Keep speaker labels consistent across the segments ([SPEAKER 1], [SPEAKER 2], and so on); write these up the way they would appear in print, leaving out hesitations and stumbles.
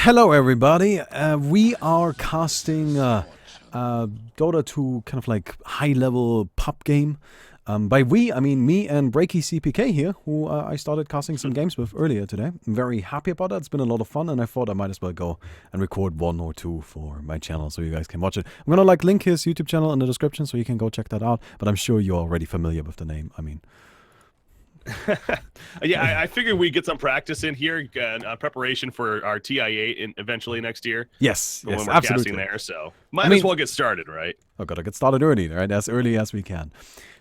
[SPEAKER 1] Hello, everybody. We are casting Dota 2 kind of like high-level pub game. By we, I mean me and Breakycpk here, who I started casting some games with earlier today. I'm very happy about that. It's been a lot of fun, and I thought I might as well go and record one or two for my channel so you guys can watch it. I'm gonna link his YouTube channel in the description so you can go check that out. But I'm sure you're already familiar with the name. I mean.
[SPEAKER 2] Yeah, I figured we'd get some practice in here, preparation for our TI8 eventually next year.
[SPEAKER 1] Yes,
[SPEAKER 2] when we're
[SPEAKER 1] absolutely.
[SPEAKER 2] casting there, so might as well get started, right?
[SPEAKER 1] I've got to get started early, right? As early as we can.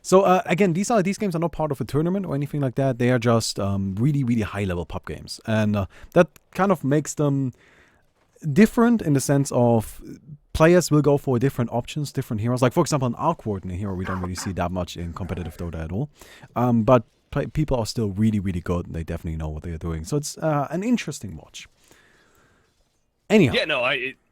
[SPEAKER 1] So again, these games are not part of a tournament or anything like that. They are just really, really high-level pub games, and that kind of makes them different in the sense of players will go for different options, different heroes. Like for example, an Arc Warden hero we don't really see that much in competitive Dota at all, but people are still really, really good, and they definitely know what they're doing. So it's an interesting watch. Anyhow.
[SPEAKER 2] Yeah, no,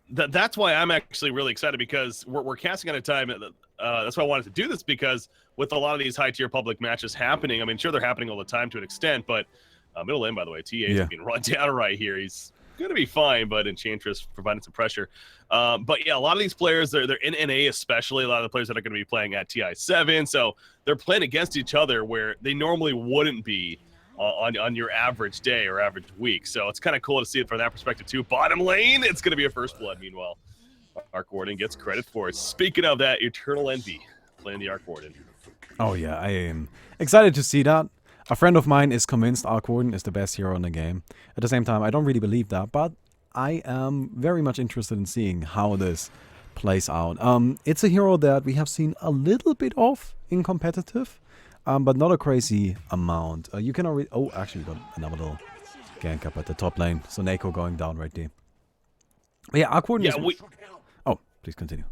[SPEAKER 2] that's why I'm actually really excited, because we're casting at a time. That's why I wanted to do this, because with a lot of these high-tier public matches happening, I mean, sure, they're happening all the time to an extent, but middle lane, by the way, TA is being run down right here. He's going to be fine, but Enchantress providing some pressure. But yeah, a lot of these players, they're in NA especially, a lot of the players that are going to be playing at TI7, so they're playing against each other where they normally wouldn't be on your average day or average week. So it's kind of cool to see it from that perspective too. Bottom lane, it's going to be a first blood. Meanwhile, Arc Warden gets credit for it. Speaking of that, Eternal Envy playing the Arc Warden.
[SPEAKER 1] Oh yeah, I am excited to see that. A friend of mine is convinced Arc Warden is the best hero in the game. At the same time, I don't really believe that, but I am very much interested in seeing how this plays out. It's a hero that we have seen a little bit of in competitive, but not a crazy amount. You can already... Oh, actually, we got another little gank up at the top lane. So Nako going down right there. But yeah, Arc Warden is... Oh, please continue.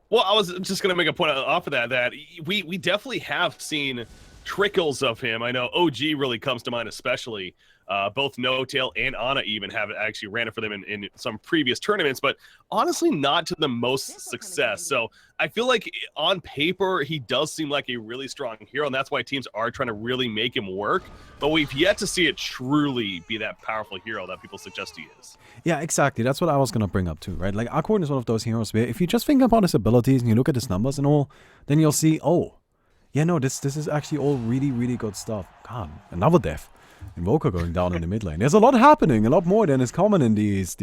[SPEAKER 2] Well, I was just going to make a point off of that we definitely have seen trickles of him. I know OG really comes to mind, especially. Both No Tail and Ana even have actually ran it for them in some previous tournaments, but honestly not to the most success. So I feel like on paper, he does seem like a really strong hero, and that's why teams are trying to really make him work. But we've yet to see it truly be that powerful hero that people suggest he is.
[SPEAKER 1] Yeah, exactly. That's what I was going to bring up too, right? Like, Arc Warden is one of those heroes where if you just think about his abilities and you look at his numbers and all, then you'll see, oh, yeah, no, this is actually all really, really good stuff. God, another death. Invoker going down in the mid lane. There's a lot happening, a lot more than is common in these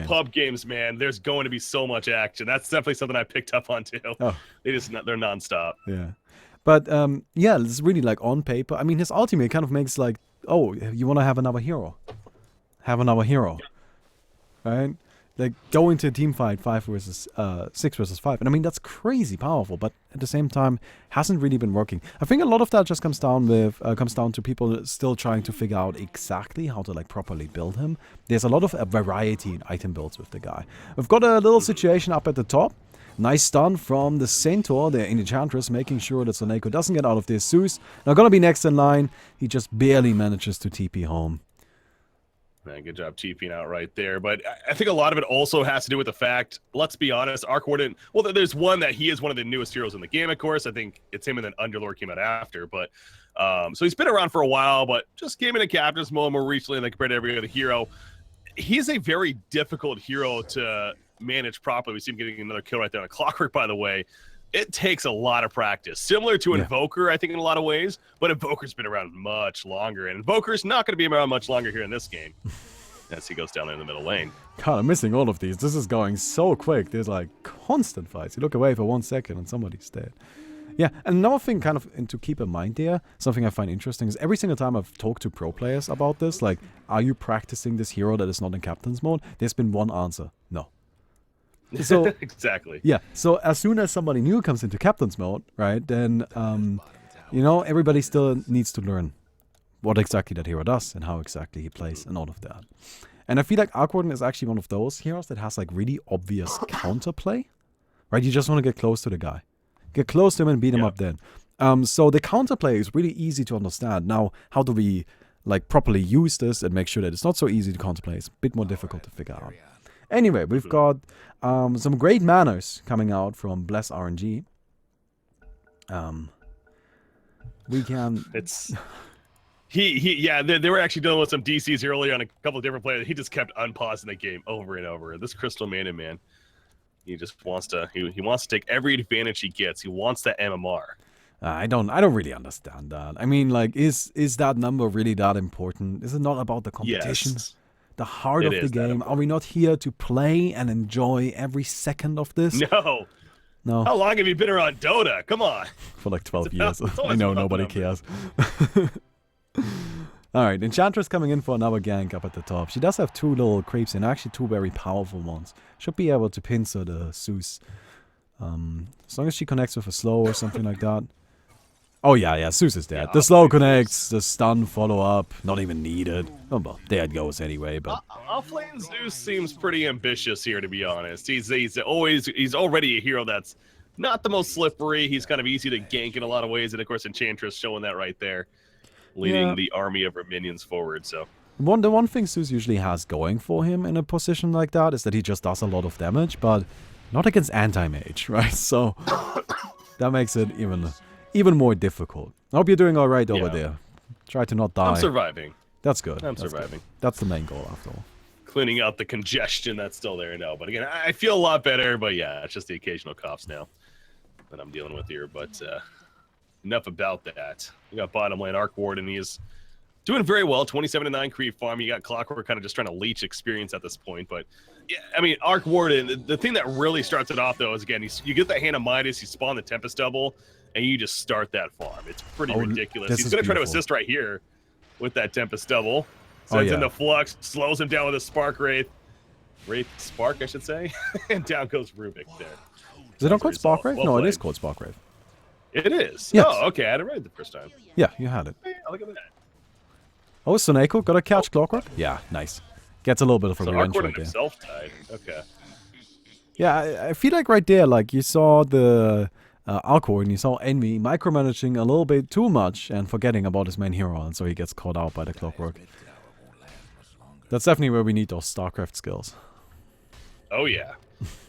[SPEAKER 2] pub games, man. There's going to be so much action. That's definitely something I picked up on too. Oh. They're nonstop.
[SPEAKER 1] Yeah, but yeah, it's really like on paper. I mean, his ultimate kind of makes like, oh, you want to have another hero? Have another hero, right? Like, go into a team fight 6 versus 5. And I mean, that's crazy powerful, but at the same time, hasn't really been working. I think a lot of that just comes down to people still trying to figure out exactly how to like properly build him. There's a lot of variety in item builds with the guy. We've got a little situation up at the top. Nice stun from the Centaur, the Enchantress, making sure that Soneko doesn't get out of this Zeus. Now gonna be next in line. He just barely manages to TP home.
[SPEAKER 2] Man, good job TPing out right there. But I think a lot of it also has to do with the fact, let's be honest, Arc Warden, well, there's one that he is one of the newest heroes in the game, of course. I think it's him and then Underlord came out after. But so he's been around for a while, but just came in a captain's mode more recently than compared to every other hero. He's a very difficult hero to manage properly. We see him getting another kill right there on a Clockwork, by the way. It takes a lot of practice, similar to Invoker, I think, in a lot of ways, but Invoker's been around much longer, and Invoker's not going to be around much longer here in this game as he goes down there in the middle lane.
[SPEAKER 1] God, I'm missing all of these. This is going so quick. There's like constant fights. You look away for 1 second and somebody's dead. Yeah, and another thing kind of to keep in mind there, something I find interesting is every single time I've talked to pro players about this, like, are you practicing this hero that is not in captain's mode? There's been one answer, no. So
[SPEAKER 2] exactly.
[SPEAKER 1] Yeah. So as soon as somebody new comes into captain's mode, right, then you know, everybody still needs to learn what exactly that hero does and how exactly he plays and all of that. And I feel like Arc Warden is actually one of those heroes that has like really obvious counterplay, right? You just want to get close to the guy, get close to him and beat him up. Then, so the counterplay is really easy to understand. Now, how do we like properly use this and make sure that it's not so easy to counterplay? It's a bit more difficult to figure out. Anyway, we've got some great manners coming out from Bless RNG. We can...
[SPEAKER 2] Yeah, they were actually dealing with some DCs earlier on a couple of different players. He just kept unpausing the game over and over. This Crystal Mana, man, he just wants to he wants to take every advantage he gets. He wants that MMR.
[SPEAKER 1] I don't really understand that. I mean, like, is that number really that important? Is it not about the competition?
[SPEAKER 2] Yes.
[SPEAKER 1] The heart
[SPEAKER 2] It
[SPEAKER 1] of the
[SPEAKER 2] is that
[SPEAKER 1] game? Are we not here to play and enjoy every second of this?
[SPEAKER 2] No.
[SPEAKER 1] No.
[SPEAKER 2] How long have you been around Dota? Come on.
[SPEAKER 1] For like 12
[SPEAKER 2] It's
[SPEAKER 1] years.
[SPEAKER 2] it's
[SPEAKER 1] I
[SPEAKER 2] always
[SPEAKER 1] know
[SPEAKER 2] about
[SPEAKER 1] nobody
[SPEAKER 2] the
[SPEAKER 1] cares. Alright, Enchantress coming in for another gank up at the top. She does have 2 little creeps and actually 2 very powerful ones. Should be able to pincer the Zeus. As long as she connects with a slow or something like that. Oh yeah, Zeus is dead.
[SPEAKER 2] Yeah,
[SPEAKER 1] The slow
[SPEAKER 2] offlane
[SPEAKER 1] connects, the stun follow-up, not even needed. Oh well, there it goes anyway, but...
[SPEAKER 2] Offlane Zeus seems pretty ambitious here, to be honest. He's already a hero that's not the most slippery. He's kind of easy to gank in a lot of ways, and of course Enchantress showing that right there, leading the army of her minions forward. So
[SPEAKER 1] the one thing Zeus usually has going for him in a position like that is that he just does a lot of damage, but not against anti-mage, right? So that makes it even more difficult. I hope you're doing all right over there. Try to not die.
[SPEAKER 2] I'm surviving.
[SPEAKER 1] That's good.
[SPEAKER 2] I'm surviving.
[SPEAKER 1] Good. That's the main goal, after all.
[SPEAKER 2] Cleaning out the congestion that's still there now. But again, I feel a lot better. But yeah, it's just the occasional coughs now that I'm dealing with here. But enough about that. We got bottom lane Arc Warden. He is doing very well. 27-9 creep farm. You got Clockwork kind of just trying to leech experience at this point. But yeah, I mean, Arc Warden, the thing that really starts it off, though, is again, you get the Hand of Midas, you spawn the Tempest Double, and you just start that farm. It's pretty ridiculous. He's going to try to assist right here with that Tempest Double. Sends in the Flux, slows him down with a Spark Wraith. Wraith Spark, I should say. And down goes Rubik there.
[SPEAKER 1] Is it not called Spark Wraith? No, it is called Spark Wraith.
[SPEAKER 2] It is?
[SPEAKER 1] Yes.
[SPEAKER 2] Oh, okay. I had it right the first time.
[SPEAKER 1] Yeah, you had it.
[SPEAKER 2] Hey, look at that.
[SPEAKER 1] Oh, Soneko, gotta catch Clockwork? Yeah, nice. Gets a little bit of a revenge right there.
[SPEAKER 2] Himself tied. Okay.
[SPEAKER 1] Yeah, I feel like right there, like, you saw the Alcor and you saw Envy micromanaging a little bit too much and forgetting about his main hero, and so he gets caught out by the Clockwork. That's definitely where we need those StarCraft skills.
[SPEAKER 2] Oh, yeah.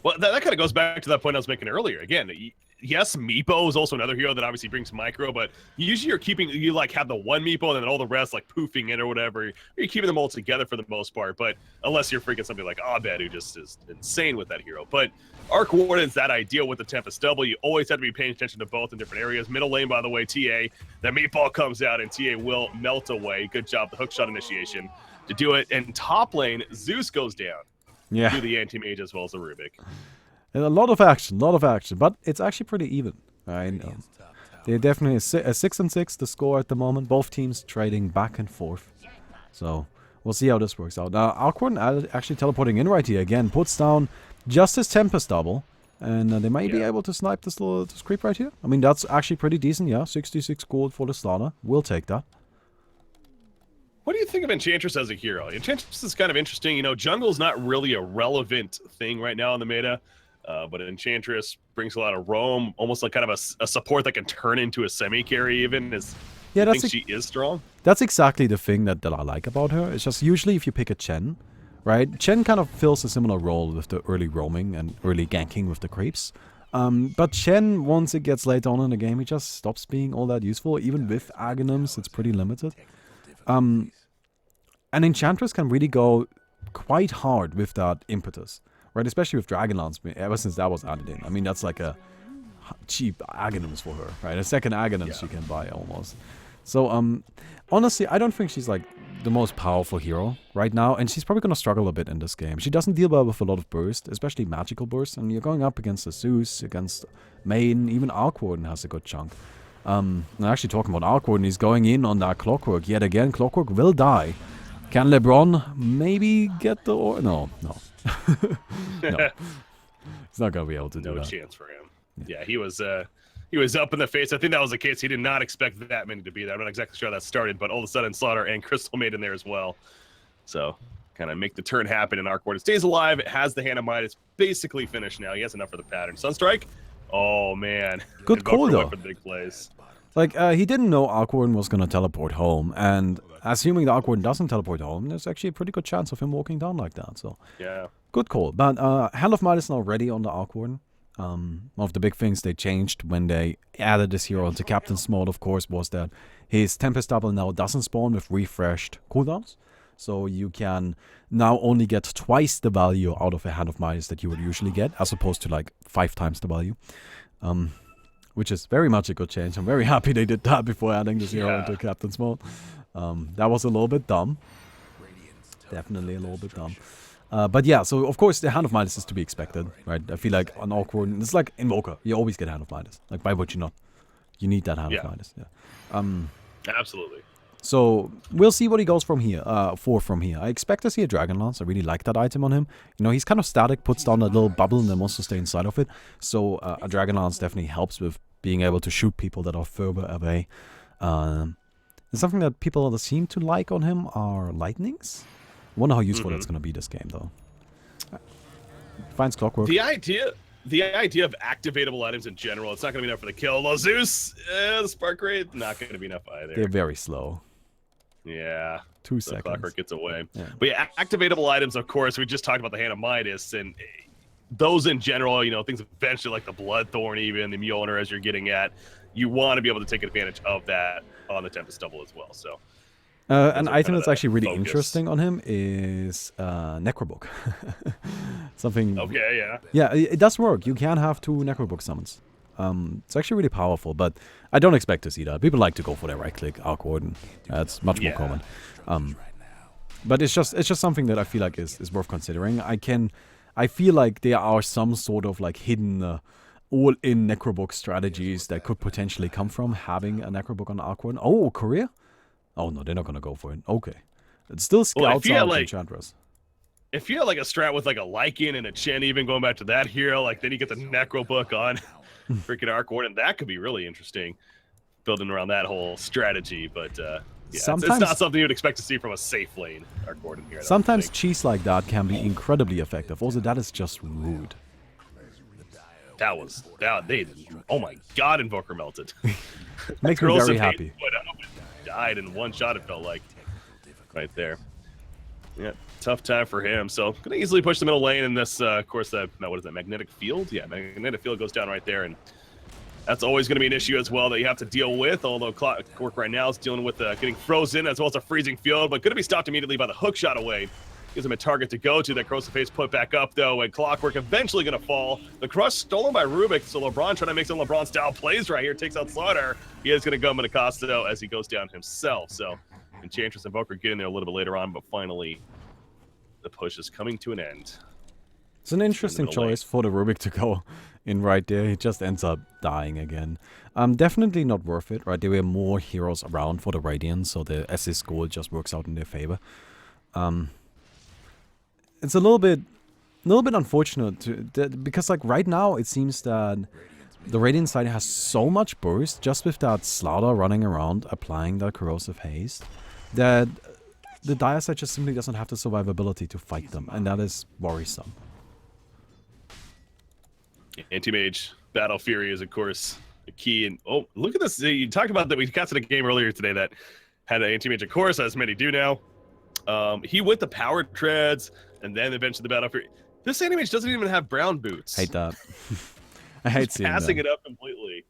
[SPEAKER 2] Well, that kind of goes back to that point I was making earlier. Again, yes, Meepo is also another hero that obviously brings micro, but usually you like have the one Meepo and then all the rest like poofing in or whatever. You're keeping them all together for the most part, but unless you're freaking somebody like Abed, who just is insane with that hero. But Arc Warden's that ideal with the Tempest Double. You always have to be paying attention to both in different areas. Middle lane, by the way, TA. That Meatball comes out and TA will melt away. Good job, the hookshot initiation to do it. And top lane, Zeus goes down.
[SPEAKER 1] Yeah.
[SPEAKER 2] Do the anti-mage as well as the Rubik.
[SPEAKER 1] And a lot of action, but it's actually pretty even. I know. They're definitely a 6-6 the score at the moment. Both teams trading back and forth. So we'll see how this works out. Now, Alcorn actually teleporting in right here again. Puts down just his Tempest Double. And they might be able to snipe this creep right here. I mean, that's actually pretty decent, yeah. 66 gold for the starter. We'll take that.
[SPEAKER 2] What do you think of Enchantress as a hero? Enchantress is kind of interesting. You know, jungle's not really a relevant thing right now in the meta. But Enchantress brings a lot of roam, almost like kind of a support that can turn into a semi-carry even. I think she is strong.
[SPEAKER 1] That's exactly the thing that I like about her. It's just usually if you pick a Chen, right? Chen kind of fills a similar role with the early roaming and early ganking with the creeps. But Chen, once it gets later on in the game, he just stops being all that useful. Even with Aghanims, it's pretty limited. And Enchantress can really go quite hard with that impetus. Right, especially with Dragonlance, ever since that was added in. I mean, that's like a cheap Aghanims for her, right? A second Aghanims she can buy almost. So, honestly, I don't think she's like the most powerful hero right now, and she's probably going to struggle a bit in this game. She doesn't deal well with a lot of burst, especially magical burst, and you're going up against the Zeus, against Main, even Arcwarden has a good chunk. And actually talking about Arcwarden, he's going in on that Clockwork yet again. Clockwork will die. Can LeBron maybe get the... No. No. He's not going to be able to do that.
[SPEAKER 2] No chance for him. Yeah, he was up in the face. I think that was the case. He did not expect that many to be there. I'm not exactly sure how that started, but all of a sudden Slaughter and Crystal made in there as well. So kind of make the turn happen, and Arcwarden stays alive. It has the Hand of Might. It's basically finished now. He has enough for the pattern. Sunstrike? Oh, man.
[SPEAKER 1] Good call, though.
[SPEAKER 2] For the big plays.
[SPEAKER 1] Like, he didn't know Arcwarden was going to teleport home, and assuming the Arcwarden doesn't teleport home, there's actually a pretty good chance of him walking down like that, so...
[SPEAKER 2] Yeah.
[SPEAKER 1] Good call. But Hand of Might is now ready on the Arcwarden. One of the big things they changed when they added this hero into Captain's mode, of course, was that his Tempest Double now doesn't spawn with refreshed cooldowns. So you can now only get twice the value out of a Hand of Midas that you would usually get, as opposed to like 5 times the value. Which is very much a good change. I'm very happy they did that before adding this hero into Captain's mode. That was a little bit dumb. Definitely a little bit dumb. But yeah, so of course the Hand of Midas is to be expected, right? I feel like on Awkward, it's like Invoker. You always get Hand of Midas. Like, why would you not? You need that Hand of Midas. Yeah.
[SPEAKER 2] Absolutely.
[SPEAKER 1] So we'll see what he goes from here. From here, I expect to see a Dragon Lance. I really like that item on him. You know, he's kind of static, puts down a little bubble, and then wants to stay inside of it. So a Dragon Lance definitely helps with being able to shoot people that are further away. And something that people that seem to like on him are lightnings. I wonder how useful that's going to be this game, though. Finds Clockwork.
[SPEAKER 2] The idea of activatable items in general, it's not going to be enough for the kill. Although Zeus, the spark rate, not going to be enough either.
[SPEAKER 1] They're very slow.
[SPEAKER 2] Yeah.
[SPEAKER 1] 2
[SPEAKER 2] so
[SPEAKER 1] seconds.
[SPEAKER 2] Clockwork gets away.
[SPEAKER 1] Yeah.
[SPEAKER 2] But yeah, activatable items, of course, we just talked about the Hand of Midas, and those in general, you know, things eventually like the Bloodthorn, even the Mjolnir, as you're getting at, you want to be able to take advantage of that on the Tempest Double as well. So
[SPEAKER 1] an item that's actually really interesting on him is Necrobook. Something.
[SPEAKER 2] Okay, yeah.
[SPEAKER 1] Yeah, it does work. You can have 2 Necrobook summons. It's actually really powerful, but I don't expect to see that. People like to go for their right-click Awkward, and that's much more common. But it's just something that I feel like is worth considering. I feel like there are some sort of like hidden all-in Necrobook strategies that could potentially come from having a Necrobook on Awkward. Oh, Korea? Oh no, they're not gonna go for it. Okay, it still scouts out Enchantress.
[SPEAKER 2] If you had like a strat with like a Lycan and a Chen, even going back to that hero, like then you get the Necrobook on freaking Awkward, and that could be really interesting, building around that whole strategy. But yeah, it's not something you'd expect to see from a safe lane Awkward in here.
[SPEAKER 1] Sometimes cheese like that can be incredibly effective. Also, that is just rude.
[SPEAKER 2] Oh my God, Invoker melted.
[SPEAKER 1] Makes me very happy.
[SPEAKER 2] Died in one shot, it felt like, right there. Yeah, tough time for him. So gonna easily push the middle lane in this. Of course, what is that? Magnetic field? Yeah, magnetic field goes down right there, and that's always going to be an issue as well that you have to deal with. Although Clockwork right now is dealing with getting frozen as well as a freezing field, but going to be stopped immediately by the hook shot away. Gives him a target to go to. That Corrosive Haze put back up though, and Clockwork eventually going to fall. The crush stolen by Rubik, so LeBron trying to make some LeBron style plays right here. Takes out Slaughter. He is going to go Minicosta though as he goes down himself. So Enchantress and Invoker get in there a little bit later on, but finally the push is coming to an end.
[SPEAKER 1] It's an interesting choice for the Rubik to go in right there. He just ends up dying again. Definitely not worth it, right? There were more heroes around for the Radiant, so the assist goal just works out in their favor. It's a little bit unfortunate because like right now it seems that the Radiant side has so much burst just with that Slaughter running around applying that Corrosive Haze that the Dire side just simply doesn't have the survivability to fight them, and that is worrisome.
[SPEAKER 2] Anti-Mage Battle Fury is of course the key, and oh, look at this. You talked about that. We casted a game earlier today that had an Anti-Mage, of course, as many do now. He went the Power Treads and then eventually the Battle Fury. This Anti-Mage doesn't even have brown boots.
[SPEAKER 1] Hate that. I hate seeing that.
[SPEAKER 2] Passing it up completely.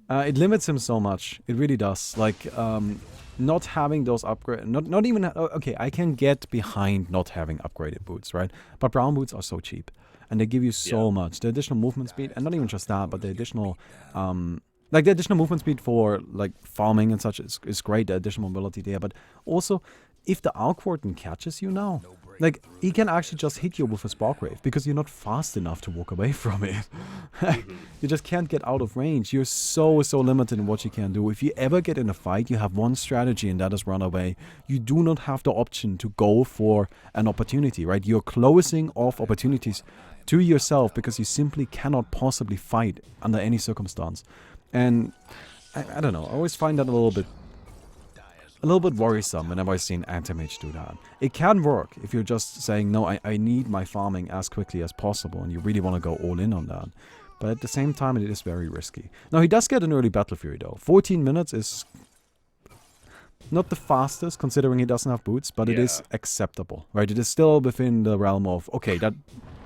[SPEAKER 1] It limits him so much. It really does. Like, not having those upgrade, not even okay. I can get behind not having upgraded boots, right? But brown boots are so cheap, and they give you so much. The additional movement speed, and not even just that, but the additional, like the additional movement speed for like farming and such is great. The additional mobility there, but also if the Alquarton catches you now, like he can actually just hit you with a Spark Wave because you're not fast enough to walk away from it. You just can't get out of range. You're so limited in what you can do. If you ever get in a fight, you have one strategy, and that is run away. You do not have the option to go for an opportunity, right? You're closing off opportunities to yourself because you simply cannot possibly fight under any circumstance. And I don't know. I always find that a little bit worrisome whenever I've seen Anti-Mage do that. It can work if you're just saying, no, I need my farming as quickly as possible, and you really want to go all in on that. But at the same time, it is very risky. Now, he does get an early Battle Fury, though. 14 minutes is not the fastest, considering he doesn't have boots, but it is acceptable, right? It is still within the realm of, okay, that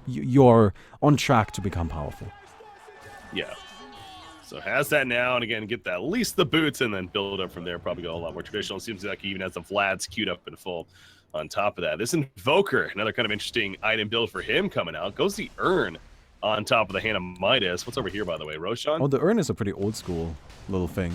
[SPEAKER 1] you're on track to become powerful.
[SPEAKER 2] Yeah. So has that now, and again, get that, at least the boots, and then build up from there. Probably go a lot more traditional. Seems like he even has the Vlads queued up in full on top of that. This Invoker, another kind of interesting item build for him coming out. Goes the Urn on top of the Hand of Midas. What's over here, by the way, Roshan?
[SPEAKER 1] Oh, the Urn is a pretty old school little thing.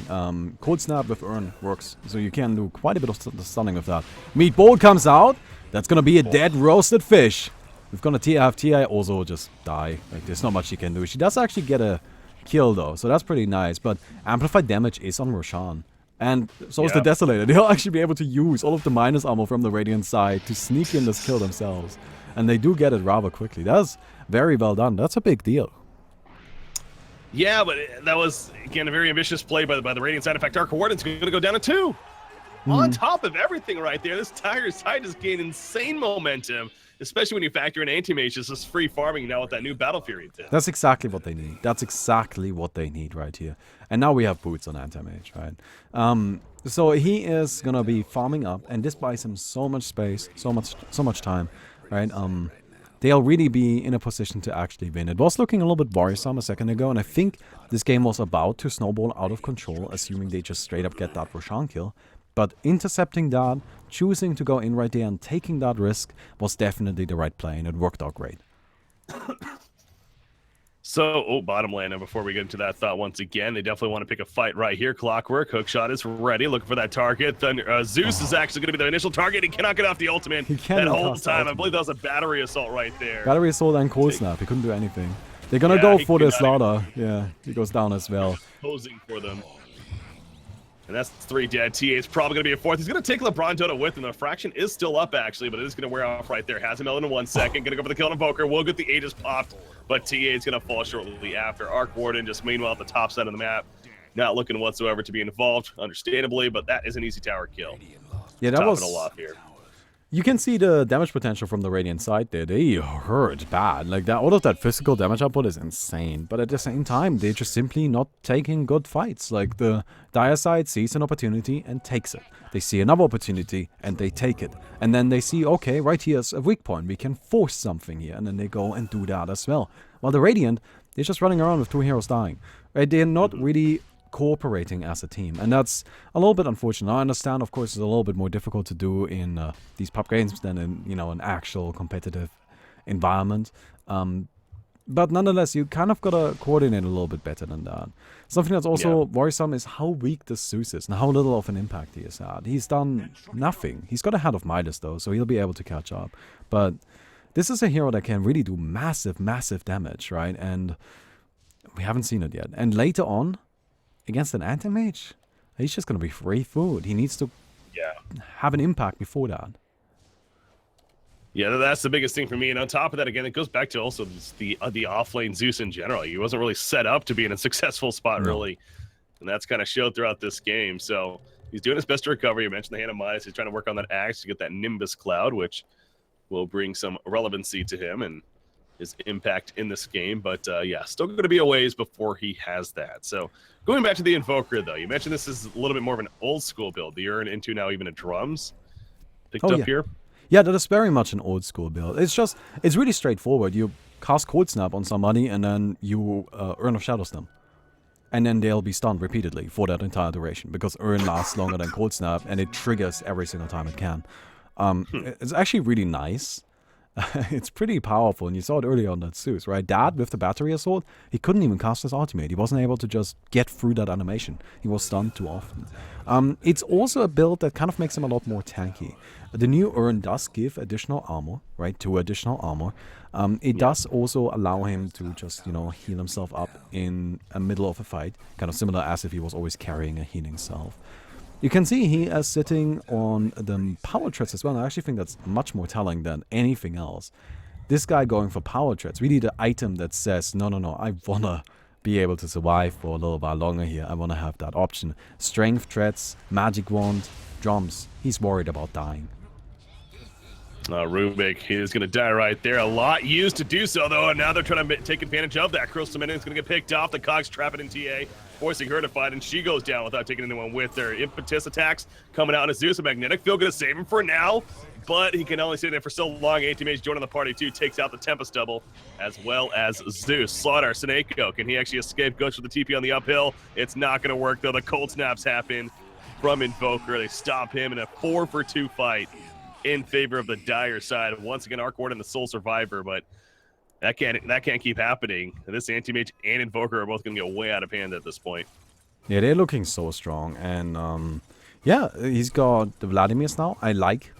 [SPEAKER 1] Cold Snap with Urn works, so you can do quite a bit of stunning with that. Meatball comes out. That's gonna be a dead roasted fish. We're gonna have TI also just die. Like, there's not much she can do. She does actually get a kill though, so that's pretty nice. But amplified damage is on Roshan. And so is the Desolator. They'll actually be able to use all of the minus armor from the Radiant side to sneak in this kill themselves. And they do get it rather quickly. That's very well done. That's a big deal.
[SPEAKER 2] Yeah, but that was, again, a very ambitious play by the Radiant side. In fact, our Coordinate's going to go down to 2. On top of everything right there, this entire side has gained insane momentum, especially when you factor in Anti-Mage just free farming now with that new Battle Fury.
[SPEAKER 1] That's exactly what they need. That's exactly what they need right here. And now we have boots on Anti-Mage, right? So he is going to be farming up, and this buys him so much space, so much time, right? They'll really be in a position to actually win. It was looking a little bit worrisome a second ago, and I think this game was about to snowball out of control, assuming they just straight up get that Roshan kill. But intercepting that, choosing to go in right there and taking that risk was definitely the right play, and it worked out great.
[SPEAKER 2] So, bottom lane, and before we get into that thought once again, they definitely want to pick a fight right here. Clockwork, hookshot is ready, looking for that target. Thunder, Zeus is actually going to be the initial target. He cannot get off the ultimate that whole time. I believe that was a battery assault right there.
[SPEAKER 1] Battery assault and cold snap. He couldn't do anything. They're going to go for the slaughter. Yeah, he goes down as well.
[SPEAKER 2] Posing for them. And that's 3 dead. TA is probably going to be a 4th. He's going to take LeBron Dota with him. The fraction is still up, actually, but it is going to wear off right there. Has him in 1 second. Going to go for the kill on Invoker. Will get the Aegis popped, but TA is going to fall shortly after. Arc Warden just meanwhile at the top side of the map. Not looking whatsoever to be involved, understandably, but that is an easy tower kill.
[SPEAKER 1] Yeah, that was...
[SPEAKER 2] a lot here.
[SPEAKER 1] You can see the damage potential from the Radiant side there. They hurt bad. Like, that, all of that physical damage output is insane. But at the same time, they're just simply not taking good fights. Like, the Dire side sees an opportunity and takes it. They see another opportunity and they take it. And then they see, okay, right here's a weak point. We can force something here. And then they go and do that as well. While the Radiant, they're just running around with 2 heroes dying. Right? They're not really cooperating as a team, and that's a little bit unfortunate. I understand, of course, it's a little bit more difficult to do in these pub games than in, you know, an actual competitive environment, but nonetheless, you kind of gotta coordinate a little bit better than that. Something that's also worrisome is how weak the Zeus is and how little of an impact he has had. He's done nothing. He's got a Hand of Midas though, so he'll be able to catch up, but this is a hero that can really do massive damage, right? And we haven't seen it yet. And later on, against an Anti-Mage, he's just going to be free food. He needs to have an impact before that.
[SPEAKER 2] Yeah, that's the biggest thing for me. And on top of that, again, it goes back to also the offlane Zeus in general. He wasn't really set up to be in a successful spot, really. And that's kind of showed throughout this game. So he's doing his best to recover. You mentioned the Hand of Midas. He's trying to work on that axe to get that Nimbus Cloud, which will bring some relevancy to him and his impact in this game. But yeah, still going to be a ways before he has that. So going back to the Invoker, though, you mentioned this is a little bit more of an old school build. The Urn into now even a drums picked up here.
[SPEAKER 1] Yeah, that is very much an old school build. It's really straightforward. You cast Cold Snap on somebody and then you Urn of Shadows them. And then they'll be stunned repeatedly for that entire duration because Urn lasts longer than Cold Snap and it triggers every single time it can. It's actually really nice. It's pretty powerful, and you saw it earlier on that Zeus, right? Dad, with the battery assault, he couldn't even cast his ultimate. He wasn't able to just get through that animation. He was stunned too often. It's also a build that kind of makes him a lot more tanky. The new Urn does give additional armor, right? 2 additional armor. It does also allow him to just, you know, heal himself up in the middle of a fight, kind of similar as if he was always carrying a healing self. You can see he is sitting on the power treads as well. And I actually think that's much more telling than anything else. This guy going for power treads, really the item that says, no, I want to be able to survive for a little while longer here. I want to have that option. Strength treads, magic wand, drums. He's worried about dying.
[SPEAKER 2] Rubik, he is going to die right there. A lot used to do so, though, and now they're trying to take advantage of that. Crystal Minion is going to get picked off. The Cogs trap it in TA, forcing her to fight, and she goes down without taking anyone with her. Impetus attacks coming out on Zeus and Magnetic Field going to save him for now, but he can only stay there for so long. ATMH joining the party, too, takes out the Tempest double, as well as Zeus. Slaughter, Sineko, can he actually escape? Goes for the TP on the uphill. It's not going to work, though. The cold snaps happen from Invoker. They stop him in a 4-for-2 fight in favor of the dire side. Once again, Arkward and the sole survivor, but that can't keep happening. This Anti-Mage and Invoker are both going to get way out of hand at this point.
[SPEAKER 1] Yeah, they're looking so strong, and yeah, he's got the Vladimirs now. I like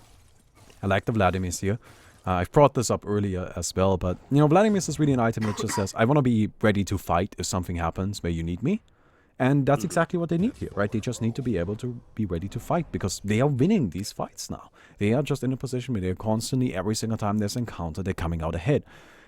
[SPEAKER 1] the Vladimirs here. I've brought this up earlier as well, but you know, Vladimirs is really an item that just says, I want to be ready to fight if something happens where you need me. And that's exactly what they need here, right? They just need to be able to be ready to fight because they are winning these fights now. They are just in a position where they're constantly, every single time there's an encounter, they're coming out ahead.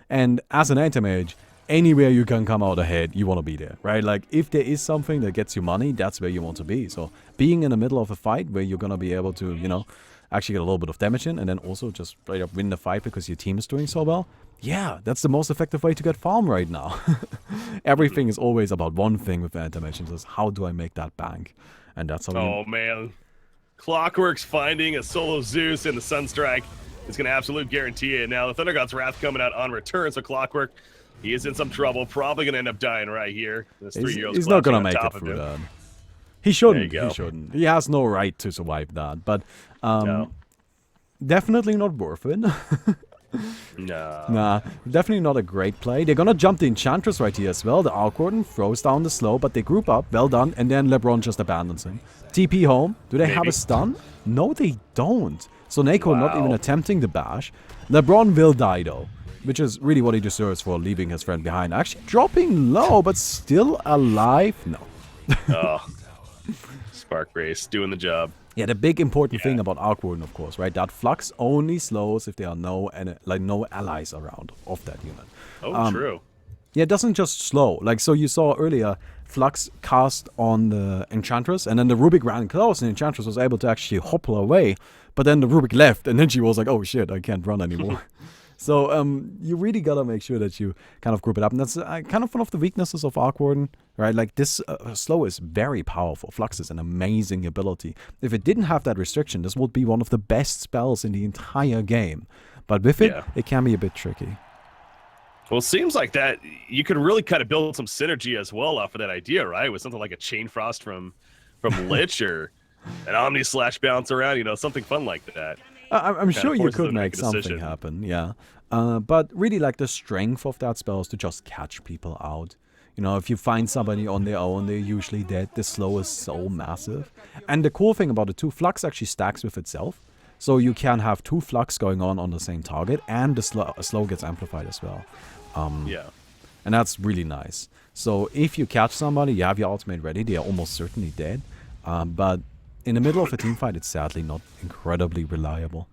[SPEAKER 1] And as an anti-mage, anywhere you can come out ahead, you want to be there, right? Like, if there is something that gets you money, that's where you want to be. So being in the middle of a fight where you're going to be able to, you know, actually get a little bit of damage in and then also just straight up win the fight because your team is doing so well, yeah, that's the most effective way to get farm right now. Everything is always about one thing with anti-mage, is how do I make that bank? And that's how
[SPEAKER 2] Oh, man. Clockwork's finding a solo Zeus in the Sunstrike. It's going to absolute guarantee it. Now, the Thunder God's Wrath coming out on return, so Clockwork, he is in some trouble. Probably going to end up dying right here. This 3-year-old's
[SPEAKER 1] he's not going to make it through that. He shouldn't. He shouldn't. He has no right to survive that. But
[SPEAKER 2] no.
[SPEAKER 1] Definitely not worth it.
[SPEAKER 2] No.
[SPEAKER 1] Nah, definitely not a great play. They're gonna jump the Enchantress right here as well. The Alcorn throws down the slow, but they group up. Well done. And then LeBron just abandons him. TP home. Do they have a stun? No, they don't. So Neko not even attempting the bash. LeBron will die though, which is really what he deserves for leaving his friend behind. Actually dropping low, but still alive. No.
[SPEAKER 2] Oh. Spark Race doing the job.
[SPEAKER 1] Yeah, the big important thing about Arkward, of course, right? That Flux only slows if there are no allies around of that unit.
[SPEAKER 2] Oh, true.
[SPEAKER 1] Yeah, it doesn't just slow. Like, so you saw earlier, Flux cast on the Enchantress, and then the Rubik ran close, and the Enchantress was able to actually hopple away. But then the Rubik left, and then she was like, oh shit, I can't run anymore. So you really gotta make sure that you kind of group it up. And that's kind of one of the weaknesses of Arkward, right? Like, this slow is very powerful. Flux is an amazing ability. If it didn't have that restriction, this would be one of the best spells in the entire game. But with it, it can be a bit tricky.
[SPEAKER 2] Well, it seems like that you could really kind of build some synergy as well off of that idea, right? With something like a Chain Frost from Lich or an Omni Slash bounce around, you know, something fun like that.
[SPEAKER 1] I'm sure you could make something happen, yeah. But really, like, the strength of that spell is to just catch people out. You know, if you find somebody on their own, they're usually dead. The slow is so massive. And the cool thing about it too, Flux actually stacks with itself. So you can have 2 Flux going on the same target, and the slow gets amplified as well.
[SPEAKER 2] Yeah.
[SPEAKER 1] And that's really nice. So if you catch somebody, you have your ultimate ready, they are almost certainly dead. But in the middle of a team fight, it's sadly not incredibly reliable.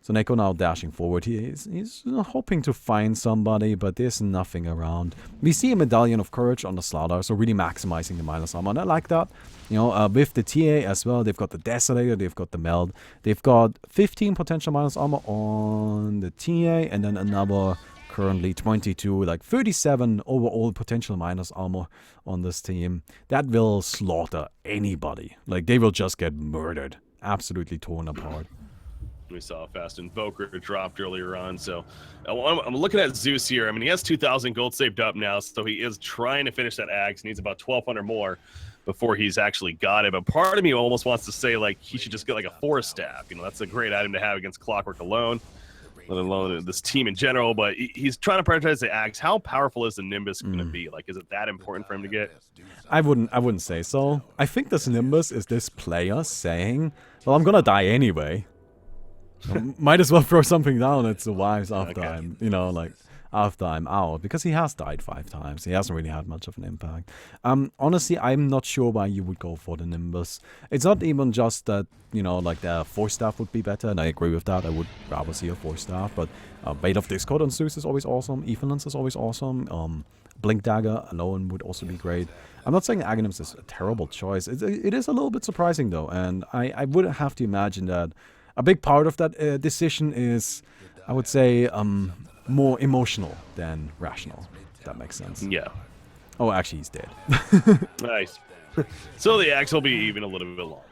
[SPEAKER 1] So Neko now dashing forward. He's hoping to find somebody, but there's nothing around. We see a Medallion of Courage on the Slaughter, so really maximizing the minus armor. And I like that. You know, with the TA as well, they've got the Desolator, they've got the Meld. They've got 15 potential minus armor on the TA, and then another currently 22, like 37 overall potential minus armor on this team. That will slaughter anybody. Like, they will just get murdered. Absolutely torn apart.
[SPEAKER 2] We saw a fast Invoker dropped earlier on, so I'm looking at Zeus here. I mean, he has 2,000 gold saved up now, so he is trying to finish that Axe. He needs about 1,200 more before he's actually got it. But part of me almost wants to say, like, he should just get like a Forest Staff. You know, that's a great item to have against Clockwork alone, let alone this team in general. But he's trying to prioritize the Axe. How powerful is the Nimbus going to be? Like, is it that important for him to get?
[SPEAKER 1] I wouldn't say so. I think this Nimbus is this player saying, well, I'm gonna die anyway. Might as well throw something down that survives after I'm, you know, like, after I'm out. Because he has died 5 times. He hasn't really had much of an impact. Honestly, I'm not sure why you would go for the Nimbus. It's not even just that, you know, like, the Force Staff would be better, and I agree with that. I would rather see a Force Staff, but Bait of Discord on Zeus is always awesome. Ethanlance is always awesome. Blink Dagger alone would also be great. I'm not saying Aghanims is a terrible choice. It is a little bit surprising, though, and I would have to imagine that a big part of that decision is, I would say, more emotional than rational. If that makes sense.
[SPEAKER 2] Yeah.
[SPEAKER 1] Oh, actually, he's dead.
[SPEAKER 2] Nice. So the axe will be even a little bit longer.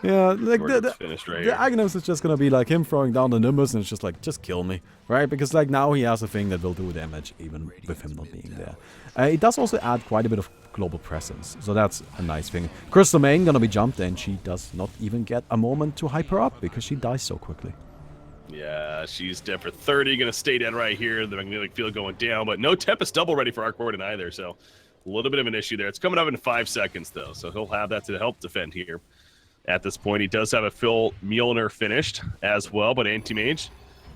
[SPEAKER 1] Yeah, like
[SPEAKER 2] Finished right
[SPEAKER 1] the
[SPEAKER 2] here.
[SPEAKER 1] Aghanim is just gonna be like him throwing down the Nimbus, and it's just like, just kill me, right? Because like now he has a thing that will do damage even with him not being there. It does also add quite a bit of global presence, so that's a nice thing. Crystal Main gonna be jumped, and she does not even get a moment to hype her up because she dies so quickly.
[SPEAKER 2] Yeah, she's dead for 30. Gonna stay dead right here. The magnetic field going down, but no Tempest double ready for Arc Warden either, so a little bit of an issue there. It's coming up in 5 seconds though, so he'll have that to help defend here. At this point, he does have a Phil Mjolnir finished as well, but Anti-Mage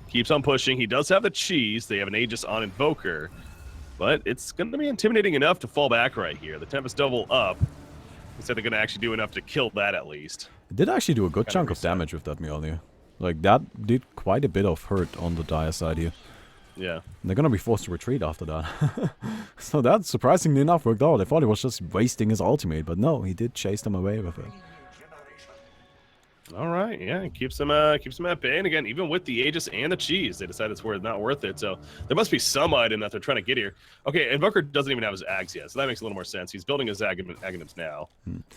[SPEAKER 2] keeps on pushing. He does have the cheese. They have an Aegis on Invoker, but it's going to be intimidating enough to fall back right here. The Tempest double up. They said they're going to actually do enough to kill that at least.
[SPEAKER 1] It did actually do a good chunk of damage with that Mjolnir. Like, that did quite a bit of hurt on the dire side here.
[SPEAKER 2] Yeah.
[SPEAKER 1] And they're going to be forced to retreat after that. So that, surprisingly enough, worked out. I thought he was just wasting his ultimate, but no, he did chase them away with it.
[SPEAKER 2] All right, yeah, it keeps them at bay. And again, even with the Aegis and the cheese, they decide it's not worth it. So there must be some item that they're trying to get here. Okay, Invoker doesn't even have his Ags yet, so that makes a little more sense. He's building his Aghanims now.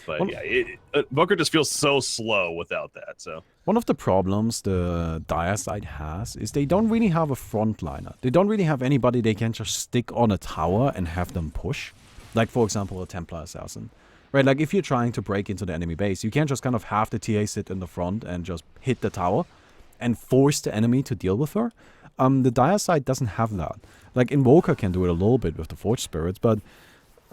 [SPEAKER 2] But yeah, Invoker just feels so slow without that. So
[SPEAKER 1] one of the problems the dire side has is they don't really have a frontliner. They don't really have anybody they can just stick on a tower and have them push. Like, for example, a Templar Assassin. Right, like if you're trying to break into the enemy base, you can't just kind of have the TA sit in the front and just hit the tower and force the enemy to deal with her. The dire side doesn't have that. Like, Invoker can do it a little bit with the Forge Spirits, but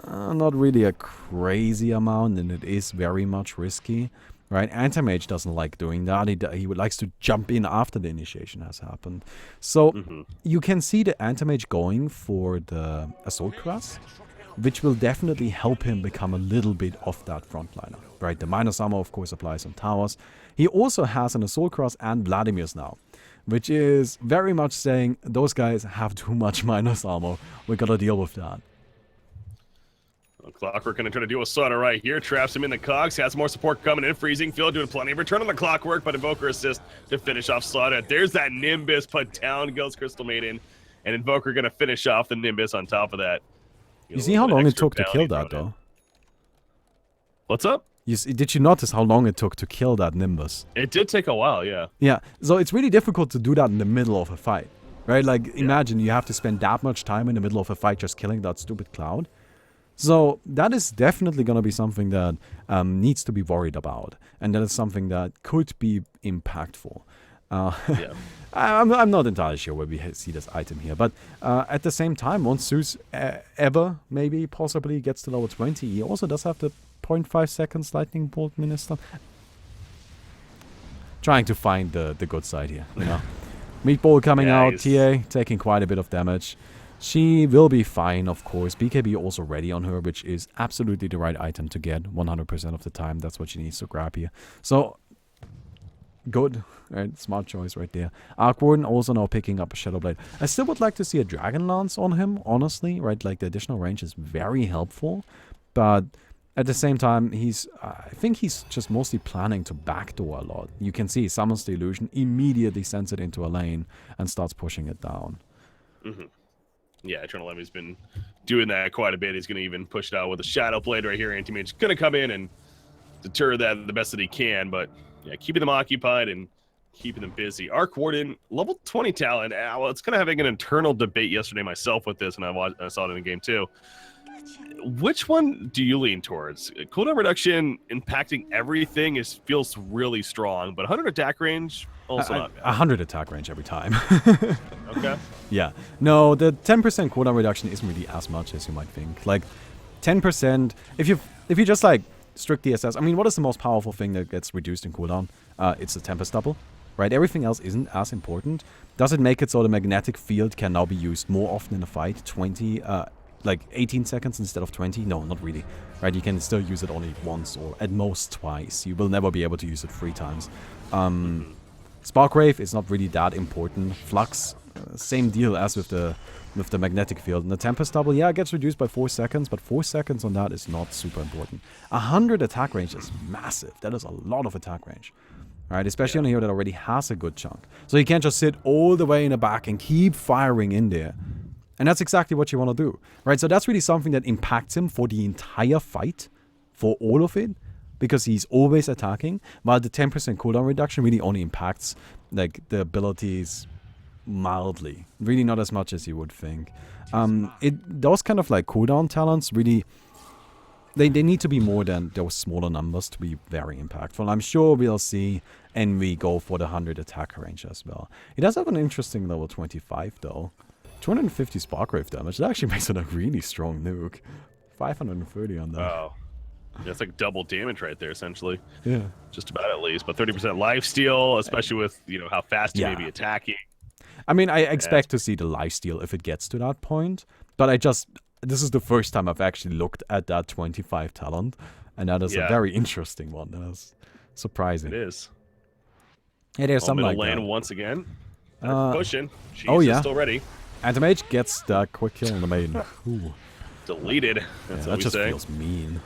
[SPEAKER 1] not really a crazy amount, and it is very much risky. Right, Anti-Mage doesn't like doing that. He likes to jump in after the initiation has happened. So you can see the Anti-Mage going for the Assault Class, which will definitely help him become a little bit of that frontliner, right? The minus armor, of course, applies on towers. He also has an Assault Cross and Vladimir's now, which is very much saying, those guys have too much minus armor. We gotta deal with that.
[SPEAKER 2] Well, Clockwork gonna try to do a slaughter right here. Traps him in the cogs. Has more support coming in. Freezing Field doing plenty of return on the Clockwork, but Invoker assist to finish off Slaughter. There's that Nimbus, but down goes Crystal Maiden. And Invoker gonna finish off the Nimbus on top of that.
[SPEAKER 1] You see how long it took to kill that, though?
[SPEAKER 2] What's up?
[SPEAKER 1] Did you notice how long it took to kill that Nimbus?
[SPEAKER 2] It did take a while, yeah.
[SPEAKER 1] Yeah, so it's really difficult to do that in the middle of a fight, right? Like, imagine you have to spend that much time in the middle of a fight just killing that stupid cloud. So that is definitely going to be something that needs to be worried about. And that is something that could be impactful.
[SPEAKER 2] Yeah.
[SPEAKER 1] I'm not entirely sure where we see this item here, but at the same time, once Zeus ever, maybe, possibly gets to level 20, he also does have the 0.5 seconds Lightning Bolt Minister. Trying to find the good side here, you know. Meatball coming out, TA taking quite a bit of damage. She will be fine, of course. BKB also ready on her, which is absolutely the right item to get 100% of the time. That's what she needs to grab here. So, good. Right, smart choice right there. Arc Warden also now picking up a Shadow Blade. I still would like to see a Dragon Lance on him, honestly. Right, like the additional range is very helpful. But at the same time, I think he's just mostly planning to backdoor a lot. You can see he summons the illusion, immediately sends it into a lane, and starts pushing it down.
[SPEAKER 2] Yeah, Eternal Enemy's been doing that quite a bit. He's going to even push it out with a Shadow Blade right here. Anti-Mage going to come in and deter that the best that he can. But yeah, keeping them occupied and keeping them busy. Arc Warden, level 20 talent. Well, it's kind of having an internal debate yesterday myself with this, and I saw it in the game too. Which one do you lean towards? Cooldown reduction impacting everything feels really strong, but 100 attack range also not bad. 100
[SPEAKER 1] attack range every time.
[SPEAKER 2] Okay.
[SPEAKER 1] Yeah. No, the 10% cooldown reduction isn't really as much as you might think. Like 10%, if you just like strictly assess, I mean, what is the most powerful thing that gets reduced in cooldown? It's the Tempest double, right? Everything else isn't as important. Does it make it so the magnetic field can now be used more often in a fight? 18 seconds instead of 20? No, not really. Right, you can still use it only once or at most twice. You will never be able to use it 3 times. Spark Wave is not really that important. Flux, same deal as with the magnetic field. And the Tempest double, yeah, it gets reduced by 4 seconds, but 4 seconds on that is not super important. 100 attack range is massive. That is a lot of attack range. right? Especially on a hero that already has a good chunk. So you can't just sit all the way in the back and keep firing in there. And that's exactly what you want to do, right? So that's really something that impacts him for the entire fight, for all of it, because he's always attacking, while the 10% cooldown reduction really only impacts like the abilities mildly, really not as much as you would think. Those kind of like cooldown talents really, they need to be more than those smaller numbers to be very impactful. I'm sure we'll see Envy go for the 100 attack range as well. He does have an interesting level 25 though. 250 spark wave damage. That actually makes it a really strong nuke. 530 on that.
[SPEAKER 2] Oh. That's like double damage right there, essentially.
[SPEAKER 1] Yeah.
[SPEAKER 2] Just about at least. But 30% lifesteal, especially with, how fast you may be attacking.
[SPEAKER 1] I mean, I expect to see the lifesteal if it gets to that point. But this is the first time I've actually looked at that 25 talent. And that is a very interesting one. That is surprising.
[SPEAKER 2] It is.
[SPEAKER 1] Hey, there's something like
[SPEAKER 2] land
[SPEAKER 1] that.
[SPEAKER 2] once again. Pushing. She's still ready.
[SPEAKER 1] Anti-Mage gets that quick kill on the main. Ooh.
[SPEAKER 2] Deleted. That's what
[SPEAKER 1] that
[SPEAKER 2] we
[SPEAKER 1] just
[SPEAKER 2] say.
[SPEAKER 1] feels mean.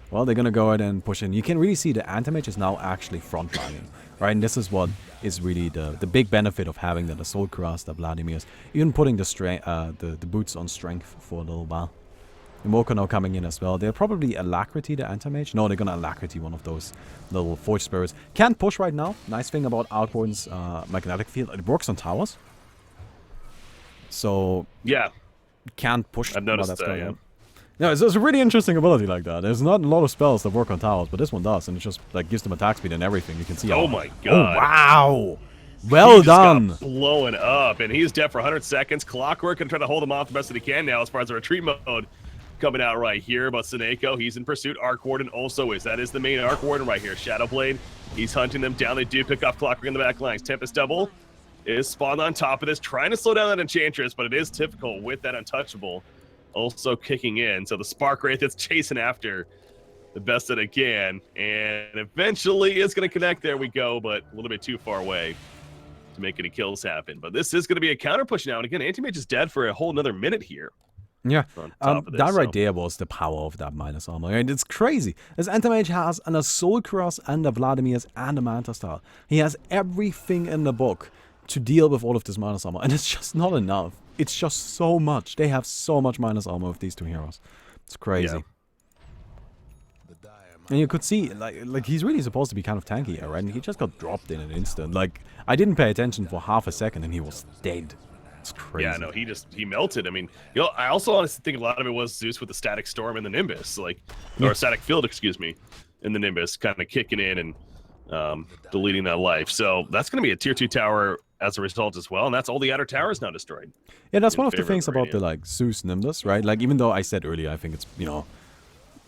[SPEAKER 1] Well, they're gonna go ahead and push in. You can really see the Anti-Mage is now actually frontlining, right? And this is what is really the big benefit of having that Assault Cuirass, the Vladimir's, even putting the boots on strength for a little while. Immortal now coming in as well. They'll probably Alacrity the Anti-Mage. No, they're gonna Alacrity one of those little Forge Spirits. Can't push right now. Nice thing about Outborn's magnetic field, it works on towers. So can't push.
[SPEAKER 2] I've noticed that. Yeah.
[SPEAKER 1] No, it's a really interesting ability like that. There's not a lot of spells that work on towers, but this one does, and it just like gives them attack speed and everything. You can see.
[SPEAKER 2] Oh my god!
[SPEAKER 1] Oh wow! Well
[SPEAKER 2] he
[SPEAKER 1] done.
[SPEAKER 2] Just got blowing up, and he's dead for 100 seconds. Clockwork gonna try to hold him off the best that he can now, as far as the retreat mode coming out right here. But Seneko, he's in pursuit. Arc Warden also is. That is the main Arc Warden right here. Shadowblade, he's hunting them down. They do pick off Clockwork in the back lines. Tempest Double is spawned on top of this, trying to slow down that Enchantress, but it is difficult with that Untouchable also kicking in. So the Spark Wraith is chasing after the best that it can, and eventually is going to connect. There we go, but a little bit too far away to make any kills happen. But this is going to be a counter push now, and again, Anti-Mage is dead for a whole another minute here.
[SPEAKER 1] Yeah, that right there was the power of that minus armor, and it's crazy. As Anti-Mage has an Assault Cuirass and a Vladimir's and a Manta Star. He has everything in the book to deal with all of this minus armor, and it's just not enough. It's just so much. They have so much minus armor with these two heroes. It's crazy.
[SPEAKER 2] Yeah.
[SPEAKER 1] And you could see, like he's really supposed to be kind of tanky here, right? And he just got dropped in an instant. Like, I didn't pay attention for half a second, and he was dead. It's crazy.
[SPEAKER 2] Yeah, no, he melted. I mean, I also honestly think a lot of it was Zeus with the Static Storm and the Nimbus, or Static Field, excuse me, in the Nimbus, kind of kicking in and deleting that life. So that's going to be a tier 2 tower as a result as well, and that's all the outer towers now destroyed.
[SPEAKER 1] Yeah, that's one of the things about the Zeus Nimbus, right? Like, even though I said earlier, I think it's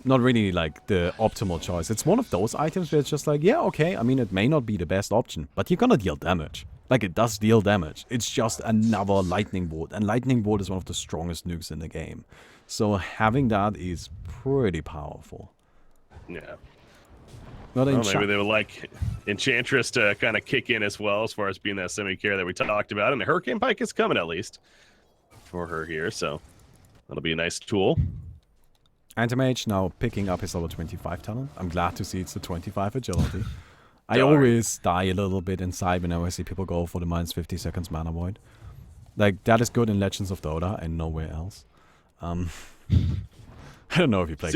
[SPEAKER 1] not really like the optimal choice. It's one of those items where it's just like, yeah, okay. I mean, it may not be the best option, but you're gonna deal damage. Like, it does deal damage. It's just another Lightning Bolt, and Lightning Bolt is one of the strongest nukes in the game. So having that is pretty powerful.
[SPEAKER 2] Yeah.
[SPEAKER 1] Well,
[SPEAKER 2] maybe they would like Enchantress to kind of kick in as well, as far as being that semi-care that we talked about. And the Hurricane Pike is coming, at least, for her here. So that'll be a nice tool.
[SPEAKER 1] Anti-Mage now picking up his level 25 talent. I'm glad to see it's the 25 agility. I always die a little bit inside whenever I see people go for the minus 50 seconds mana void. Like, that is good in Legends of Dota and nowhere else. I don't know if you play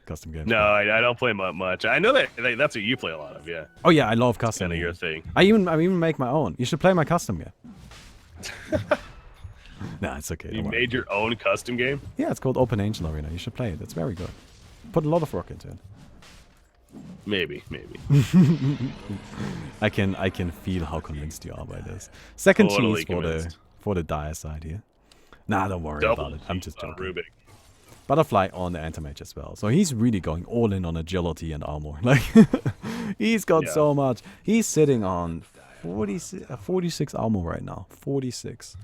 [SPEAKER 1] custom games.
[SPEAKER 2] No, I don't play much. I know that's what you play a lot of, yeah.
[SPEAKER 1] Oh yeah, I love custom.
[SPEAKER 2] Kind of your thing.
[SPEAKER 1] I even make my own. You should play my custom game. Nah, it's okay.
[SPEAKER 2] You made your own custom game?
[SPEAKER 1] Yeah, it's called Open Angel Arena. You should play it. It's very good. Put a lot of work into it.
[SPEAKER 2] Maybe.
[SPEAKER 1] I can feel how convinced you are by this. Second
[SPEAKER 2] totally
[SPEAKER 1] cheese for the dire side here. Nah, don't worry about it. I'm just joking.
[SPEAKER 2] Rubik.
[SPEAKER 1] Butterfly on the Anti-Mage as well. So he's really going all in on agility and armor. Like, he's got so much. He's sitting on 46 armor right now. 46.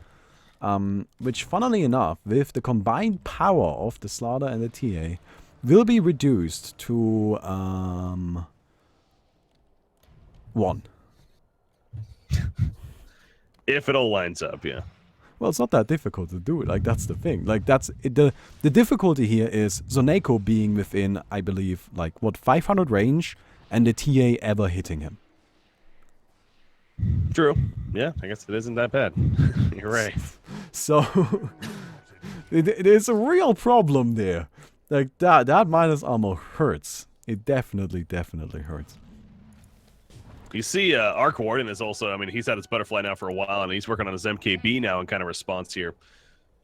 [SPEAKER 1] Which, funnily enough, with the combined power of the Slaughter and the TA, will be reduced to 1.
[SPEAKER 2] If it all lines up, yeah.
[SPEAKER 1] Well, it's not that difficult to do it. Like, that's the thing. Like, that's it, the difficulty here is Zoneko being within, I believe, like, 500 range, and the TA ever hitting him.
[SPEAKER 2] True. Yeah, I guess it isn't that bad. You're right.
[SPEAKER 1] So it is a real problem there. Like that minus armor hurts. It definitely hurts.
[SPEAKER 2] You see, our coordinate is also, I mean, he's had his butterfly now for a while, and he's working on his MKB now in kind of response here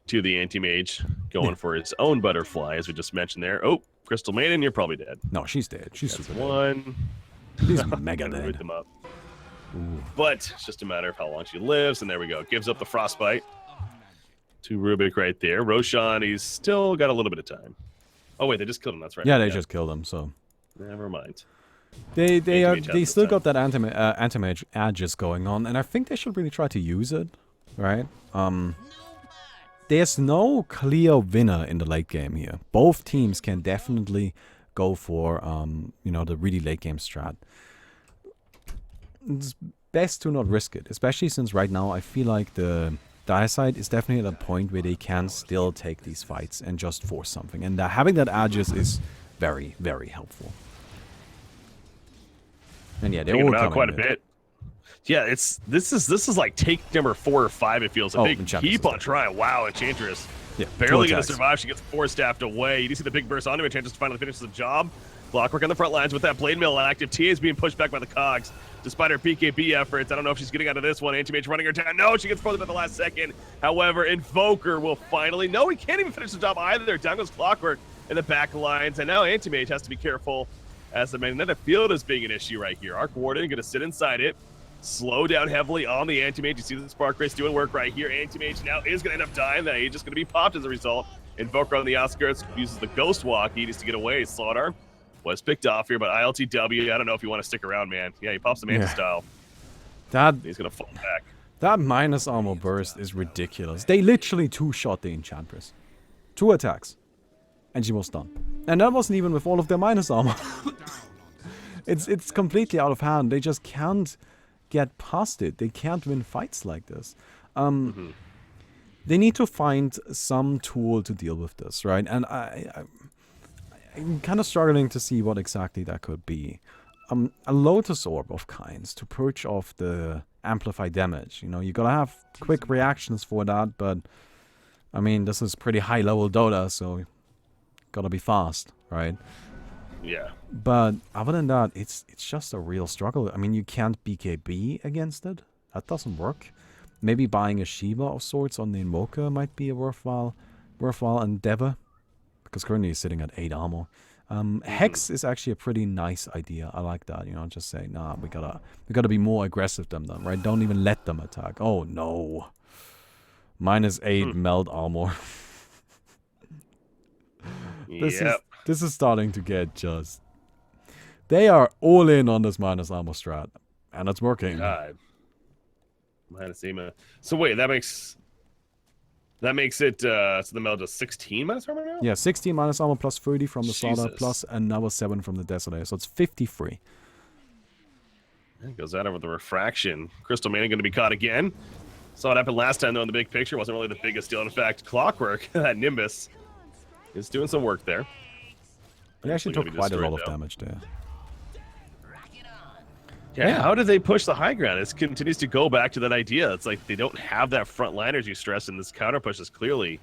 [SPEAKER 2] to the anti-mage, going for his own butterfly, as we just mentioned there. Oh, Crystal Maiden, you're probably dead.
[SPEAKER 1] No, she's dead. She's
[SPEAKER 2] That's
[SPEAKER 1] super
[SPEAKER 2] one.
[SPEAKER 1] She's mega
[SPEAKER 2] Gonna root
[SPEAKER 1] dead.
[SPEAKER 2] them up. But it's just a matter of how long she lives, and there we go. Gives up the frostbite to Rubik right there. Roshan, he's still got a little bit of time. Oh wait, they just killed him. That's right.
[SPEAKER 1] Yeah, they just killed him. So
[SPEAKER 2] never mind.
[SPEAKER 1] they
[SPEAKER 2] Anti-mage
[SPEAKER 1] still
[SPEAKER 2] has
[SPEAKER 1] got that anti-mage edges going on, and I think they should really try to use it, right? There's no clear winner in the late game here. Both teams can definitely go for the really late game strat. It's best to not risk it, especially since right now I feel like the dire side is definitely at a point where they can still take these fights and just force something, and having that edges is very, very helpful. And yeah, they're all coming
[SPEAKER 2] quite a bit. Yeah, this is like take number 4 or 5. It feels. They keep on trying. Wow, Enchantress.
[SPEAKER 1] Yeah,
[SPEAKER 2] barely gonna survive. She gets 4-staffed away. You do see the big burst onto Enchantress finally finishes the job. Clockwork on the front lines with that blade mill active. TA is being pushed back by the cogs despite her PKB efforts. I don't know if she's getting out of this one. Anti-Mage running her down. No, she gets frozen at the last second. However, Invoker will finally... No, he can't even finish the job either. Down goes Clockwork in the back lines. And now Anti-Mage has to be careful as the magnetic field is being an issue right here. Arc Warden going to sit inside it. Slow down heavily on the Anti-Mage. You see the Spark Race doing work right here. Anti-Mage now is going to end up dying. That Age is going to be popped as a result. Invoker on the outskirts uses the Ghost Walk. He needs to get away. Slaughter was picked off here, but ILTW, I don't know if you want to stick around, man. Yeah, he pops the Manta style. He's going to fall back.
[SPEAKER 1] That minus armor burst is ridiculous. They literally two-shot the Enchantress. 2 attacks. And she was done. And that wasn't even with all of their minus armor. It's completely out of hand. They just can't get past it. They can't win fights like this. They need to find some tool to deal with this, right? And I'm kind of struggling to see what exactly that could be. A Lotus Orb of kinds to purge off the amplified damage. You know, you gotta have quick reactions for that, but I mean, this is pretty high level Dota, so gotta be fast, right?
[SPEAKER 2] Yeah.
[SPEAKER 1] But other than that, it's just a real struggle. I mean, you can't BKB against it. That doesn't work. Maybe buying a Shiva of sorts on the Invoker might be a worthwhile endeavor. Because currently he's sitting at 8 armor. Hex is actually a pretty nice idea. I like that. You know, just say, nah, we gotta be more aggressive than them, right? Don't even let them attack. Oh no. -8 melt armor. This is starting to get just... They are all in on this minus armor strat. And it's working.
[SPEAKER 2] God. Minus Ema. So wait, that makes it so the meld does 16 minus armor now?
[SPEAKER 1] Yeah, 16 minus armor plus 30 from the Slaughter plus another 7 from the Desolator. So it's 53.
[SPEAKER 2] It goes out over the refraction. Crystal Maiden going to be caught again. Saw it happen last time though in the big picture. Wasn't really the biggest deal. In fact, Clockwork, that Nimbus, is doing some work there.
[SPEAKER 1] He actually took quite a lot of damage there.
[SPEAKER 2] Yeah, how did they push the high ground? It continues to go back to that idea. It's like they don't have that front line, as you stress, and this counter push is clearly